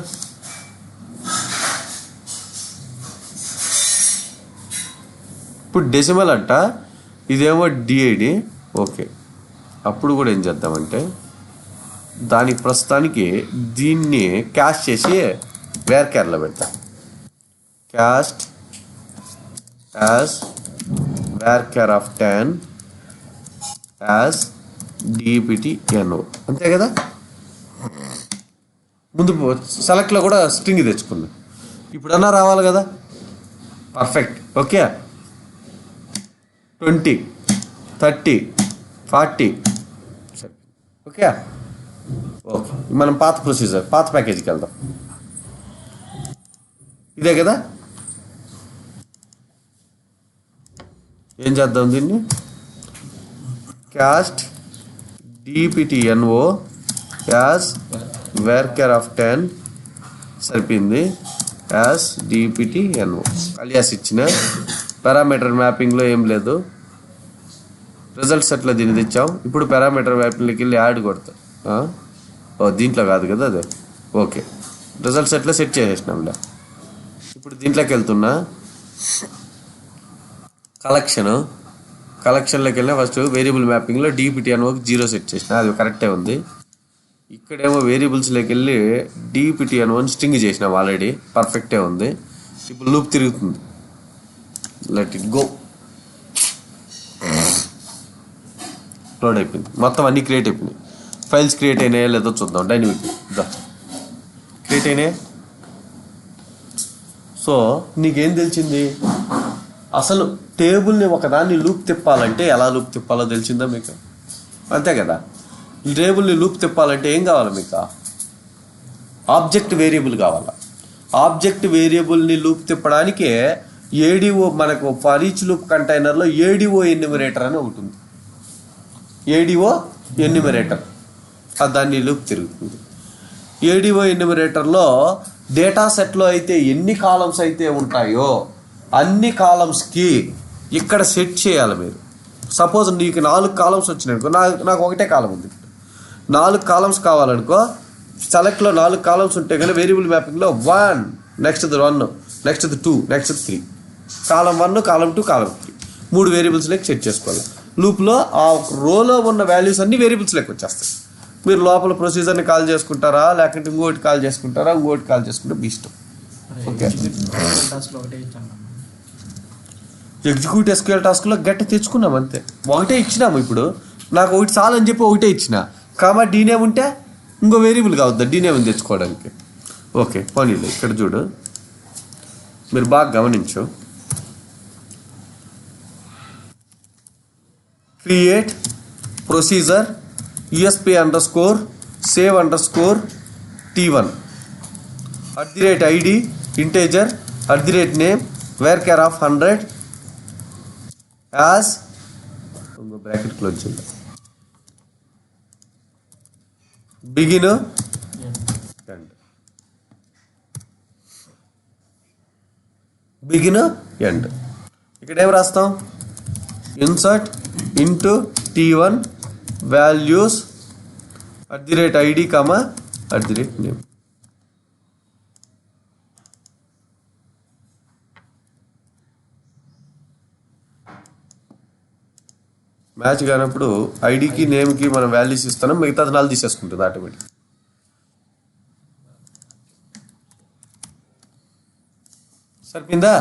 డెసిమల్ అంట, ఇదేమో డిఐడి. ఓకే, అప్పుడు కూడా ఏం చేద్దామంటే దానికి ప్రస్తుతానికి దీన్ని క్యాష్ చేసి వేర్ క్యార్లో పెడతాం. Cast as varchar of 10 as DPTNO, అంతే కదా. ముందు సెలెక్ట్లో కూడా స్ట్రింగ్ తెచ్చుకున్నాం, ఇప్పుడన్నా రావాలి కదా. పర్ఫెక్ట్. ఓకే, 20, 30, 40. సరే, ఓకే. ఓకే, మనం పాత ప్రొసీజర్, పాత ప్యాకేజీకి వెళ్దాం. ఇదే కదా. ఏం చేద్దాం దీన్ని, cast DPTNO as varchar of 10 సరిపోయింది, యాజ్ డిపిటిఎన్ఓ అలియాస్ ఇచ్చిన. పారామీటర్ మ్యాపింగ్లో ఏం లేదు, రిజల్ట్ సెట్లో దీన్ని తెచ్చాం. ఇప్పుడు పారామీటర్ మ్యాపింగ్లోకి వెళ్ళి యాడ్ కొడతాం. దీంట్లో కాదు కదా అదే. ఓకే, రిజల్ట్ సెట్లో సెట్ చేసేసినాంలే. ఇప్పుడు దీంట్లోకి వెళ్తున్నా, కలెక్షన్లోకి వెళ్ళినా ఫస్ట్ వేరియబుల్ మ్యాపింగ్లో డిపిటిఎన్ఓకి 0 సెట్ చేసిన, అది కరెక్టే ఉంది. ఇక్కడేమో వేరియబుల్స్లోకి వెళ్ళి డిపిటిఎన్ఓని స్ట్రింగ్ చేసినాం ఆల్రెడీ, పర్ఫెక్టే ఉంది. ఇప్పుడు లూప్ తిరుగుతుంది, లెట్ ఇట్ గో. లోడ్ అయిపోయింది, మొత్తం అన్నీ క్రియేట్ అయిపోయినాయి. ఫైల్స్ క్రియేట్ అయినాయా లేదో చూద్దాం. డైనమిక్ క్రియేట్ అయినాయి. సో నీకేం తెలిసింది, అసలు టేబుల్ని ఒకదాన్ని లూప్ తిప్పాలంటే ఎలా లూప్ తిప్పాలో తెలిసిందా మీకు? అంతే కదా. టేబుల్ని లూప్ తిప్పాలంటే ఏం కావాలి మీకు? ఆబ్జెక్ట్ వేరియబుల్ కావాలి. ఆబ్జెక్ట్ వేరియబుల్ని లూప్ తిప్పడానికే ఏడిఓ, మనకు ఫర్ ఈచ్ లూప్ కంటైనర్లో ఏడిఓ ఎన్యూమరేటర్ అని ఒకటి ఉంది. ఏడిఓ ఎన్యూమరేటర్, దాన్ని లూప్ తిరుగుతుంది. ఏడిఓ ఎన్యూమరేటర్లో డేటా సెట్లో అయితే ఎన్ని కాలమ్స్ అయితే ఉంటాయో అన్ని కాలమ్స్కి ఇక్కడ సెట్ చేయాలి మీరు. సపోజ్ నీకు 4 కాలమ్స్ వచ్చినాయనుకో, నాకు ఒకటే కాలం ఉంది, 4 కాలమ్స్ కావాలనుకో, సెలెక్ట్లో 4 కాలమ్స్ ఉంటే కానీ వేరియబుల్ మ్యాపింగ్లో 1 నెక్స్ట్ 1 నెక్స్ట్ 2 నెక్స్ట్ 3, కాలం 1 కాలం 2 కాలం 3 3 వేరియబుల్స్లోకి సెట్ చేసుకోవాలి. లూప్లో ఆ రోలో ఉన్న వాల్యూస్ అన్ని వేరియబుల్స్లోకి వచ్చేస్తాయి. మీరు లోపల ప్రొసీజర్ని కాల్ చేసుకుంటారా, లేకుంటే ఇంకోటి కాల్ చేసుకుంటారా, ఇంకోటి కాల్ చేసుకుంటే మీ ఇష్టం. ఓకే, ఎగ్జిక్యూట్ ఎస్క్యూఎల్ టాస్క్లో గట్టి తెచ్చుకున్నాం అంతే, ఒకటే ఇచ్చినాము. ఇప్పుడు నాకు ఒకటి చాలని చెప్పి ఒకటే ఇచ్చిన, కామా డీనేమ్ ఉంటే ఇంకో వేరియబుల్ కావద్దా డీనేమ్ తెచ్చుకోవడానికి. ఓకే, పోనీలే. ఇక్కడ చూడు, మీరు బాగా గమనించు. Create procedure USP_save_T1 @ID integer @name varchar of 100 as bracket close చేయాలి, బిగిన్ ఎండ్. Begin end. ఇక్కడ ఏం రాస్తాం, insert into T1 values @ID, @name. Match కానప్పుడు ఐడికి నేమ్కి మనం వాల్యూస్ ఇస్తాం, మిగతాది 4 తీసేసుకుంటుంది ఆటోమేటిక్. సరిపోయిందా?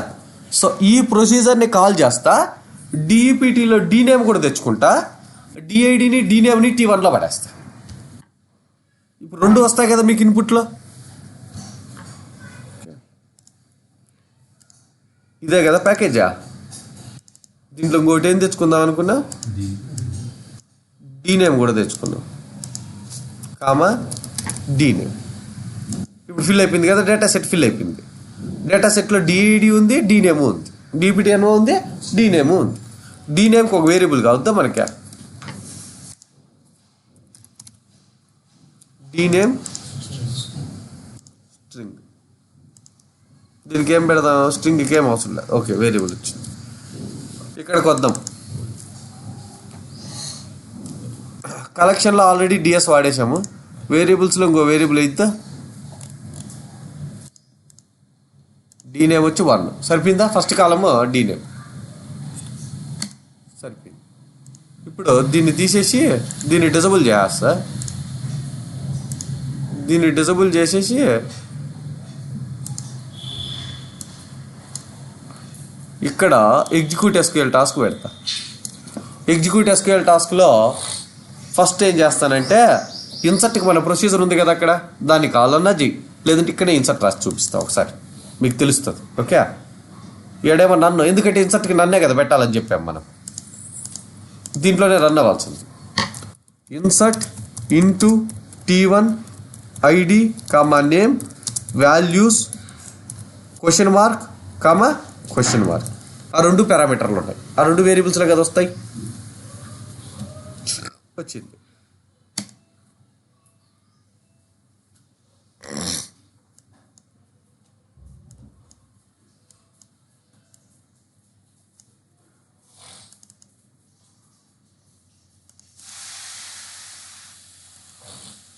సో ఈ ప్రొసీజర్ని కాల్ చేస్తా, డిపిటీలో డీనేమ్ కూడా తెచ్చుకుంటా, డిఐడిని డీనేమ్ని T1లో పడేస్తా. ఇప్పుడు 2 వస్తాయి కదా మీకు ఇన్పుట్లో. ఇదే కదా ప్యాకేజా. దీంట్లో ఇంకోటి ఏం తెచ్చుకుందాం అనుకున్నా, డీనేమ్ కూడా తెచ్చుకుందాం, కామా డీనేమ్. ఇప్పుడు ఫిల్ అయిపోయింది కదా, డేటా సెట్ ఫిల్ అయిపోయింది. డేటా సెట్లో డిఐడి ఉంది, డీనేమ్ ఉంది, డిపిటిఎన్ఓ ఉంది, డీనేమ్ ఉంది. డీనేమ్కి ఒక వేరియబుల్ కావద్దా మనకి, డీనేమ్ స్ట్రింగ్. దీనికి ఏం పెడదాం? స్ట్రింగ్కి ఏం అవసరం లేదు. ఓకే, వేరియబుల్ వచ్చింది. ఇక్కడికి వద్దాం. కలెక్షన్లో ఆల్రెడీ డిఎస్ వాడేసాము. వేరియబుల్స్లో ఇంకో వేరియబుల్ అయితే డీ నేమ్ వచ్చి 1 సరిపోయిందా? ఫస్ట్ కాలము డీ నేమ్ సరిపోయింది. ఇప్పుడు దీన్ని తీసేసి దీన్ని డిజబుల్ చేస్తా. దీన్ని డిజబుల్ చేసేసి ఇక్కడ ఎగ్జిక్యూట్ ఎస్క్యూఎల్ టాస్క్ పెడతా. ఎగ్జిక్యూట్ ఎస్క్యూఎల్ టాస్క్లో ఫస్ట్ ఏం చేస్తానంటే ఇన్సర్ట్కి మన ప్రొసీజర్ ఉంది కదా అక్కడ, దాన్ని కావాలన్నా చెయ్యి, లేదంటే ఇక్కడే ఇన్సర్ట్ రాసి చూపిస్తా ఒకసారి, మీకు తెలుస్తుంది. ఓకే, ఏడేమో నన్ను, ఎందుకంటే ఇన్సర్ట్కి నన్నే కదా పెట్టాలని చెప్పాం మనం, దీంట్లోనే రన్ అవ్వాల్సింది. Insert into T1 ID comma name values question mark comma question mark. ఆ 2 పారామీటర్లు ఉన్నాయి. ఆ 2 వేరియబుల్స్లో కదా వస్తాయి. వచ్చింది.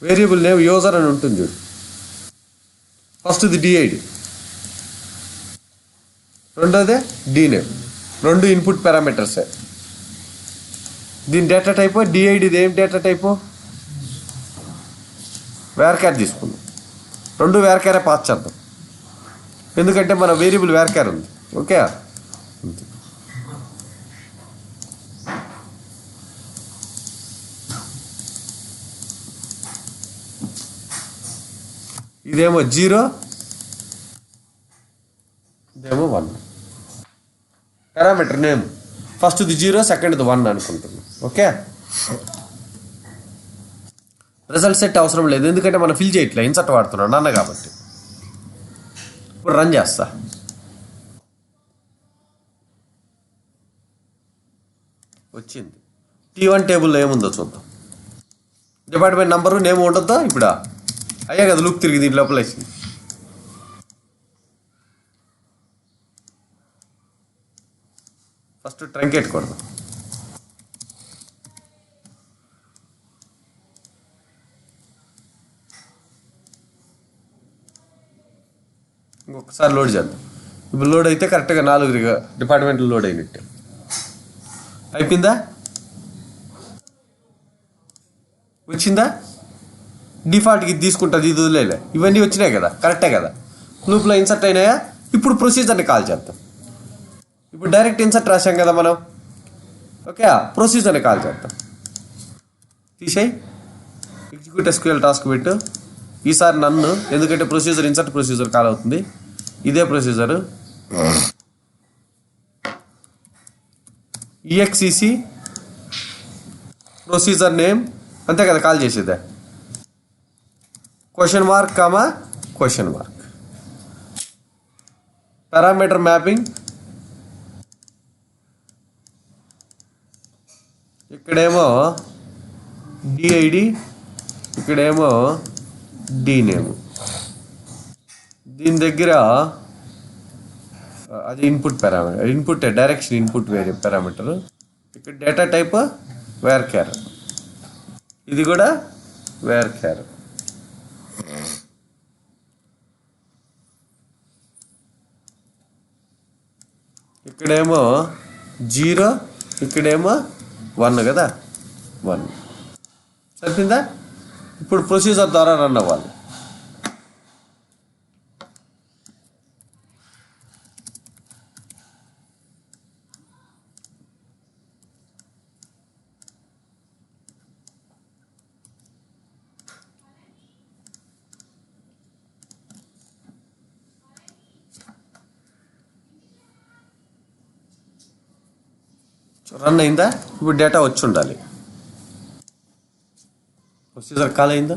వేరియబుల్ నేమ్ యూజర్ అని ఉంటుంది చూడు. ఫస్ట్ది డిఐడి, రెండోదే డీ నేమ్. 2 ఇన్పుట్ పారామీటర్సే. దీని డేటా టైపు డిఐడిది ఏం డేటా టైపు? వేర్క్యార్ తీసుకుందాం. 2 వేర్క్యారే పాస్ చేద్దాం, ఎందుకంటే మన వేరియబుల్ వేర్క్యార్ ఉంది. ఓకే, ఇదేమో 0, ఇదేమో 1. పారామీటర్ నేమ్ ఫస్ట్ది 0, సెకండ్ది 1 అనుకుంటున్నాం. ఓకే, రిజల్ట్ సెట్ అవసరం లేదు, ఎందుకంటే మనం ఫిల్ చేయట్లే, ఇన్సర్ట్ వాడుతున్నాం నాన్న కాబట్టి. ఇప్పుడు రన్ చేస్తా. వచ్చింది. T1 టేబుల్లో ఏముందో చూద్దాం. డిపార్ట్మెంట్ నెంబరు నేమ్ ఉండొద్దా? ఇప్పుడు అయ్యా కదా లూప్ తిరిగి దీని లోపల వేసింది. ఫస్ట్ ట్రంకేట్ కొడదాం. ఇంకొకసారి లోడ్ చేద్దాం. ఇప్పుడు లోడ్ అయితే కరెక్ట్గా 4 డిపార్ట్మెంట్లు లోడ్ అయినట్టు. అయిపోయిందా? వచ్చిందా? డిఫాల్ట్కి ఇది తీసుకుంటుంది, ఇది వదిలేలే. ఇవన్నీ వచ్చినాయి కదా, కరెక్టే కదా, లూప్లో ఇన్సర్ట్ అయినాయా? ఇప్పుడు ప్రొసీజర్ని కాల్ చేద్దాం. ఇప్పుడు డైరెక్ట్ ఇన్సర్ట్ రాసాం కదా మనం. ఓకే, ప్రొసీజర్ని కాల్ చేద్దాం. తీసేయి, ఎగ్జిక్యూట్ ఎస్క్యూఎల్ టాస్క్ పెట్టు. ఈసారి నన్ను, ఎందుకంటే ప్రొసీజర్ ఇన్సర్ట్ ప్రొసీజర్ కాల్ అవుతుంది. ఇదే ప్రొసీజర్ EXEC ప్రొసీజర్ నేమ్ అంతే కదా కాల్ చేసేదే. Question mark comma question mark. Parameter mapping ఇక్కడేమో డిఐడి, ఇక్కడేమో డీ నేమ్. దీని దగ్గర అది input parameter, input direction input వేరే పారామీటర్. ఇక్కడ డేటా టైప్ వేర్క్యార్, ఇది కూడా వేర్క్యార్. ఇక్కడేమో 0, ఇక్కడేమో 1 కదా, 1 సరిపోయిందా? ఇప్పుడు ప్రొసీజర్ ద్వారా రన్ అవ్వాలి. రన్ అయిందా? ఇప్పుడు డేటా వచ్చి ఉండాలి. ప్రొసీజర్ కాల్ అయిందా?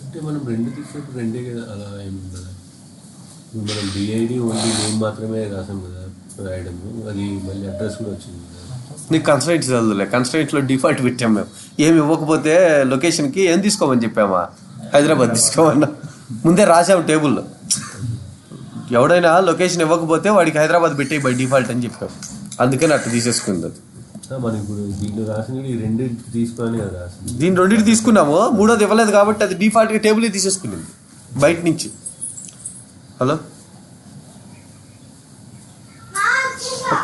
అంటే మనం 2 తీసేప్పుడు 2 కదా, అలా ఏమి కదా. మనం డిఐడి ఓన్లీ నేమ్ మాత్రమే రాసాం కదా రాయడం, అది మళ్ళీ అడ్రస్ కూడా వచ్చింది కదా. నీకు కన్స్ట్రైంట్స్ చదువులే, కన్స్ట్రైంట్స్లో డిఫాల్ట్ పెట్టాం మేము. ఏమి ఇవ్వకపోతే లొకేషన్కి ఏం తీసుకోమని చెప్పామా? హైదరాబాద్ తీసుకోమన్నా. ముందే రాసాము టేబుల్లో. ఎవడైనా లొకేషన్ ఇవ్వకపోతే వాడికి హైదరాబాద్ పెట్టే బై డిఫాల్ట్ అని చెప్పాం, అందుకని అట్లా తీసేసుకుంది అది. మనం ఇప్పుడు దీంట్లో రాసింది ఈ రెండు తీసుకొని కదా రాసింది. దీని రెండింటి తీసుకున్నాము, మూడోది ఇవ్వలేదు కాబట్టి అది డిఫాల్ట్గా టేబుల్ తీసేసుకునింది బయట నుంచి. హలో,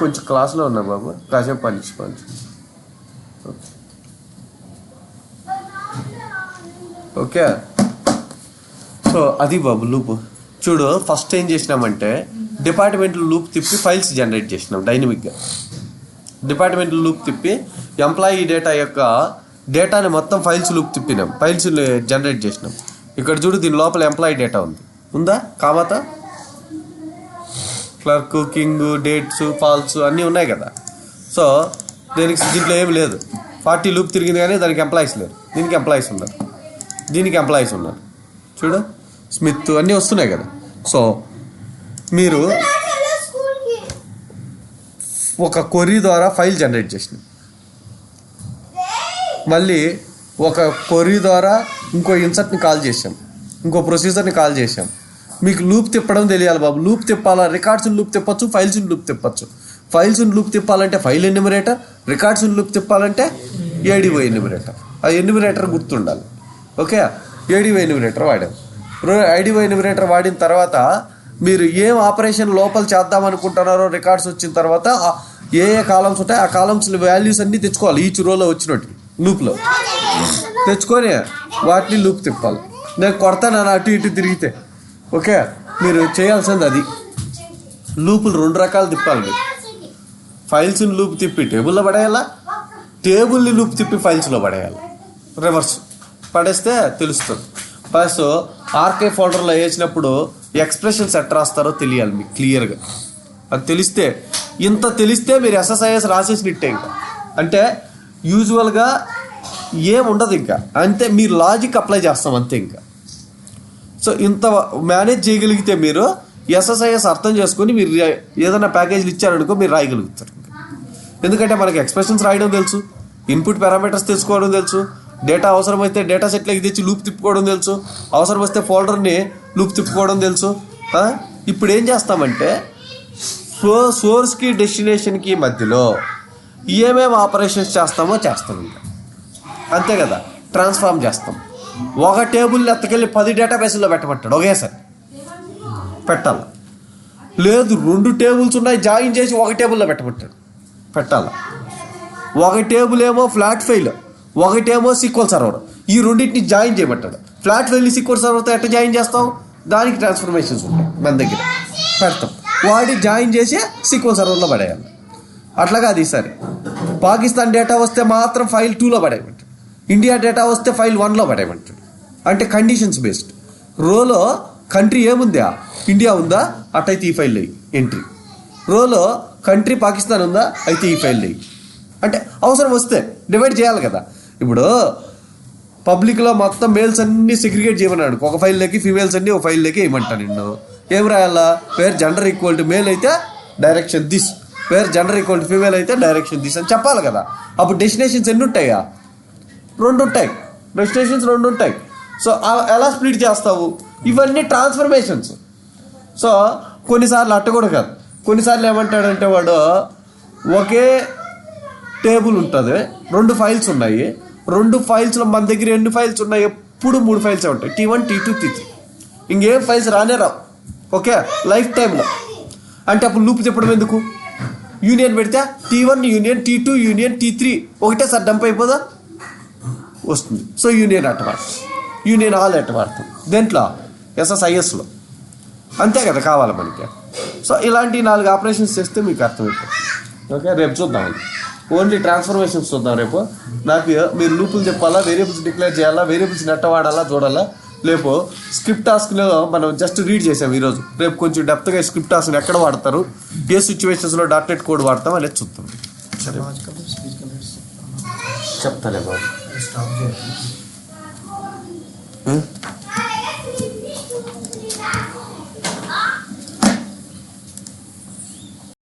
కొంచెం క్లాస్లో ఉన్నా బాబు, కాసేపు పంచుకోండి. ఓకే, సో అది బాబు లూప్. చూడు, ఫస్ట్ ఏం చేసినామంటే డిపార్ట్మెంట్లో లూప్ తిప్పి ఫైల్స్ జనరేట్ చేసినాం డైనమిక్గా. డిపార్ట్మెంట్లో లూప్ తిప్పి ఎంప్లాయీ డేటా యొక్క డేటాని మొత్తం ఫైల్స్ లూప్ తిప్పినాం, ఫైల్స్ జనరేట్ చేసినాం. ఇక్కడ చూడు, దీని లోపల ఎంప్లాయీ డేటా ఉందా కామాత, క్లర్క్, కింగ్, డేట్స్, ఫాల్స్ అన్నీ ఉన్నాయి కదా. సో దీంట్లో ఏమి లేదు. 40 లూప్ తిరిగింది కానీ దానికి ఎంప్లాయీస్ లేరు. దీనికి ఎంప్లాయీస్ ఉన్నారు, దీనికి ఎంప్లాయీస్ ఉన్నారు. చూడు, స్మిత్ అన్నీ వస్తున్నాయి కదా. సో మీరు ఒక క్వరీ ద్వారా ఫైల్ జనరేట్ చేసినాం, మళ్ళీ ఒక క్వరీ ద్వారా ఇంకో ఇన్సర్ట్ని కాల్ చేసాం, ఇంకో ప్రొసీజర్ని కాల్ చేసాం. మీకు లూప్ తిప్పడం తెలియాలి బాబు. లూప్ తిప్పాలా, రికార్డ్స్ని లూప్ తిప్పచ్చు, ఫైల్స్ని లూప్ తిప్పచ్చు. ఫైల్స్ని లూప్ తిప్పాలంటే ఫైల్ ఎన్యూమరేటర్, రికార్డ్స్ని లూప్ తిప్పాలంటే ఏడిఓ ఎన్యూమరేటర్. ఆ ఎన్యూమరేటర్ గుర్తుండాలి. ఓకే, ఏడిఓ ఎన్యూమరేటర్ వాడాం. ఐడిఓ ఎన్యూమరేటర్ వాడిన తర్వాత మీరు ఏం ఆపరేషన్ లోపల చేద్దామనుకుంటున్నారో రికార్డ్స్ వచ్చిన తర్వాత ఏ కాలమ్స్ ఉంటాయి ఆ కాలమ్స్ వాల్యూస్ అన్నీ తెచ్చుకోవాలి. ఈచ్ రోలో వచ్చినట్టు లూప్లో తెచ్చుకొని వాటిని లూప్ తిప్పాలి. నేను కొడతాను అటు ఇటు తిరిగితే. ఓకే, మీరు చేయాల్సింది అది. లూపులు 2 రకాలు తిప్పాలి మీరు. ఫైల్స్ని లూప్ తిప్పి టేబుల్లో పడేయాలా, టేబుల్ని లూప్ తిప్పి ఫైల్స్లో పడేయాలి. రివర్స్ పడేస్తే తెలుస్తుంది. ప్లస్ ఆర్కే ఫోల్డర్లో వేసినప్పుడు ఎక్స్ప్రెషన్స్ ఎట్లా రాస్తారో తెలియాలి మీకు క్లియర్గా. అది తెలిస్తే మీరు ఎస్ఎస్ఐఎస్ రాసేసినట్టే. ఇంకా అంటే యూజువల్గా ఏముండదు ఇంకా, అంతే. మీరు లాజిక్ అప్లై చేస్తాం అంతే ఇంకా. సో ఇంత మేనేజ్ చేయగలిగితే మీరు ఎస్ఎస్ఐఎస్ అర్థం చేసుకొని మీరు ఏదైనా ప్యాకేజీలు ఇచ్చారనుకో మీరు రాయగలుగుతారు. ఎందుకంటే మనకి ఎక్స్ప్రెషన్స్ రాయడం తెలుసు, ఇన్పుట్ పారామీటర్స్ తెలుసుకోవడం తెలుసు, డేటా అవసరమైతే డేటా సెట్లకి తెచ్చి లూప్ తిప్పుకోవడం తెలుసు, అవసరం వస్తే ఫోల్డర్ని లూప్ తిప్పుకోవడం తెలుసు. ఇప్పుడు ఏం చేస్తామంటే సోర్స్కి డెస్టినేషన్కి మధ్యలో ఏమేమి ఆపరేషన్స్ చేస్తామో చేస్తాం ఇంకా, అంతే కదా. ట్రాన్స్ఫార్మ్ చేస్తాం. ఒక టేబుల్ని ఎత్తకెళ్ళి 10 డేటాబేస్లో పెట్టమంటాడు ఒకేసారి, పెట్టాలి. లేదు 2 టేబుల్స్ ఉన్నాయి జాయిన్ చేసి ఒక టేబుల్లో పెట్టాలి. ఒక టేబుల్ ఏమో ఫ్లాట్ ఫైల్, ఒకటేమో సీక్వెల్ సర్వర్. ఈ రెండింటిని జాయిన్ చేయమంటాడు. ఫ్లాట్ ఫైల్ని సీక్వెల్ సర్వర్తో ఎట్లా జాయిన్ చేస్తాం, దానికి ట్రాన్స్ఫర్మేషన్స్ ఉంటాయి మన దగ్గర, పెడతాం. వాడి జాయిన్ చేసి సీక్వెల్ సర్వర్లో పడేయాలి. అట్లాగా అది సరే. పాకిస్తాన్ డేటా వస్తే మాత్రం ఫైల్ 2లో పడేయమంటాడు, ఇండియా డేటా వస్తే ఫైల్ 1లో పడేయమంటాడు. అంటే కండిషన్స్ బేస్డ్. రోలో కంట్రీ ఏముందా, ఇండియా ఉందా, అట్టయితే ఈ ఫైల్ ఎంట్రీ. రోలో కంట్రీ పాకిస్తాన్ ఉందా, అయితే ఈ ఫైల్ అంటే అవసరం వస్తే డివైడ్ చేయాలి కదా. ఇప్పుడు పబ్లిక్లో మొత్తం మేల్స్ అన్నీ సెగ్రిగేట్ చేయమన్నాడు, ఒక ఫైల్లోకి ఫీమేల్స్ అన్నీ ఒక ఫైల్లోకి వేయమంటాను. నిన్ను ఏం రాయాలా, where gender equal to male అయితే direction this, where gender equal to female అయితే డైరెక్షన్ దిస్ అని చెప్పాలి కదా. అప్పుడు డెస్టినేషన్స్ ఎన్ని ఉంటాయా, 2 ఉంటాయి. డెస్టినేషన్స్ 2 ఉంటాయి. సో ఎలా స్ప్లిట్ చేస్తావు, ఇవన్నీ ట్రాన్స్ఫర్మేషన్స్. సో కొన్నిసార్లు అట్ట కూడా కాదు, కొన్నిసార్లు ఏమంటాడంటే వాడు ఒకే టేబుల్ ఉంటుంది, 2 ఫైల్స్ ఉన్నాయి, 2 ఫైల్స్లో మన దగ్గర ఎన్ని ఫైల్స్ ఉన్నాయి, ఎప్పుడు 3 ఫైల్సే ఉంటాయి, T1, T2, T3. ఇంకేం ఫైల్స్ రానే రావు. ఓకే, లైఫ్ టైంలో. అంటే అప్పుడు లూప్ తిప్పడం ఎందుకు, యూనియన్ పెడితే T1 union T2 union T3 ఒకటేసారి డంప్ అయిపోదా, వస్తుంది. సో యూనియన్ అట్ట వాడతాం, యూనియన్ ఆల్ అట్ట వాడతాం దేంట్లో, ఎస్ఎస్ఐఎస్లో. అంతే కదా కావాలి మనకి. సో ఇలాంటి 4 ఆపరేషన్స్ చేస్తే మీకు అర్థమైపోతుంది. ఓకే, రేపు చూద్దాం. ఓన్లీ ట్రాన్స్ఫర్మేషన్స్ చూద్దాం రేపు. నాకు మీరు లూపులు చెప్పాలా, వేరియబుల్స్ డిక్లేర్ చేయాలా, వేరియబుల్స్ నెట్ట వాడాలా చూడాలా. రేపు స్క్రిప్ట్ టాస్క్లో మనం జస్ట్ రీడ్ చేసాం ఈరోజు. రేపు కొంచెం డెప్త్గా స్క్రిప్ట్ టాస్క్ని ఎక్కడ వాడతారు, ఏ సిచ్యువేషన్స్లో .NET కోడ్ వాడతాం అనేది చూద్దాం. చెప్తాలే బాబు.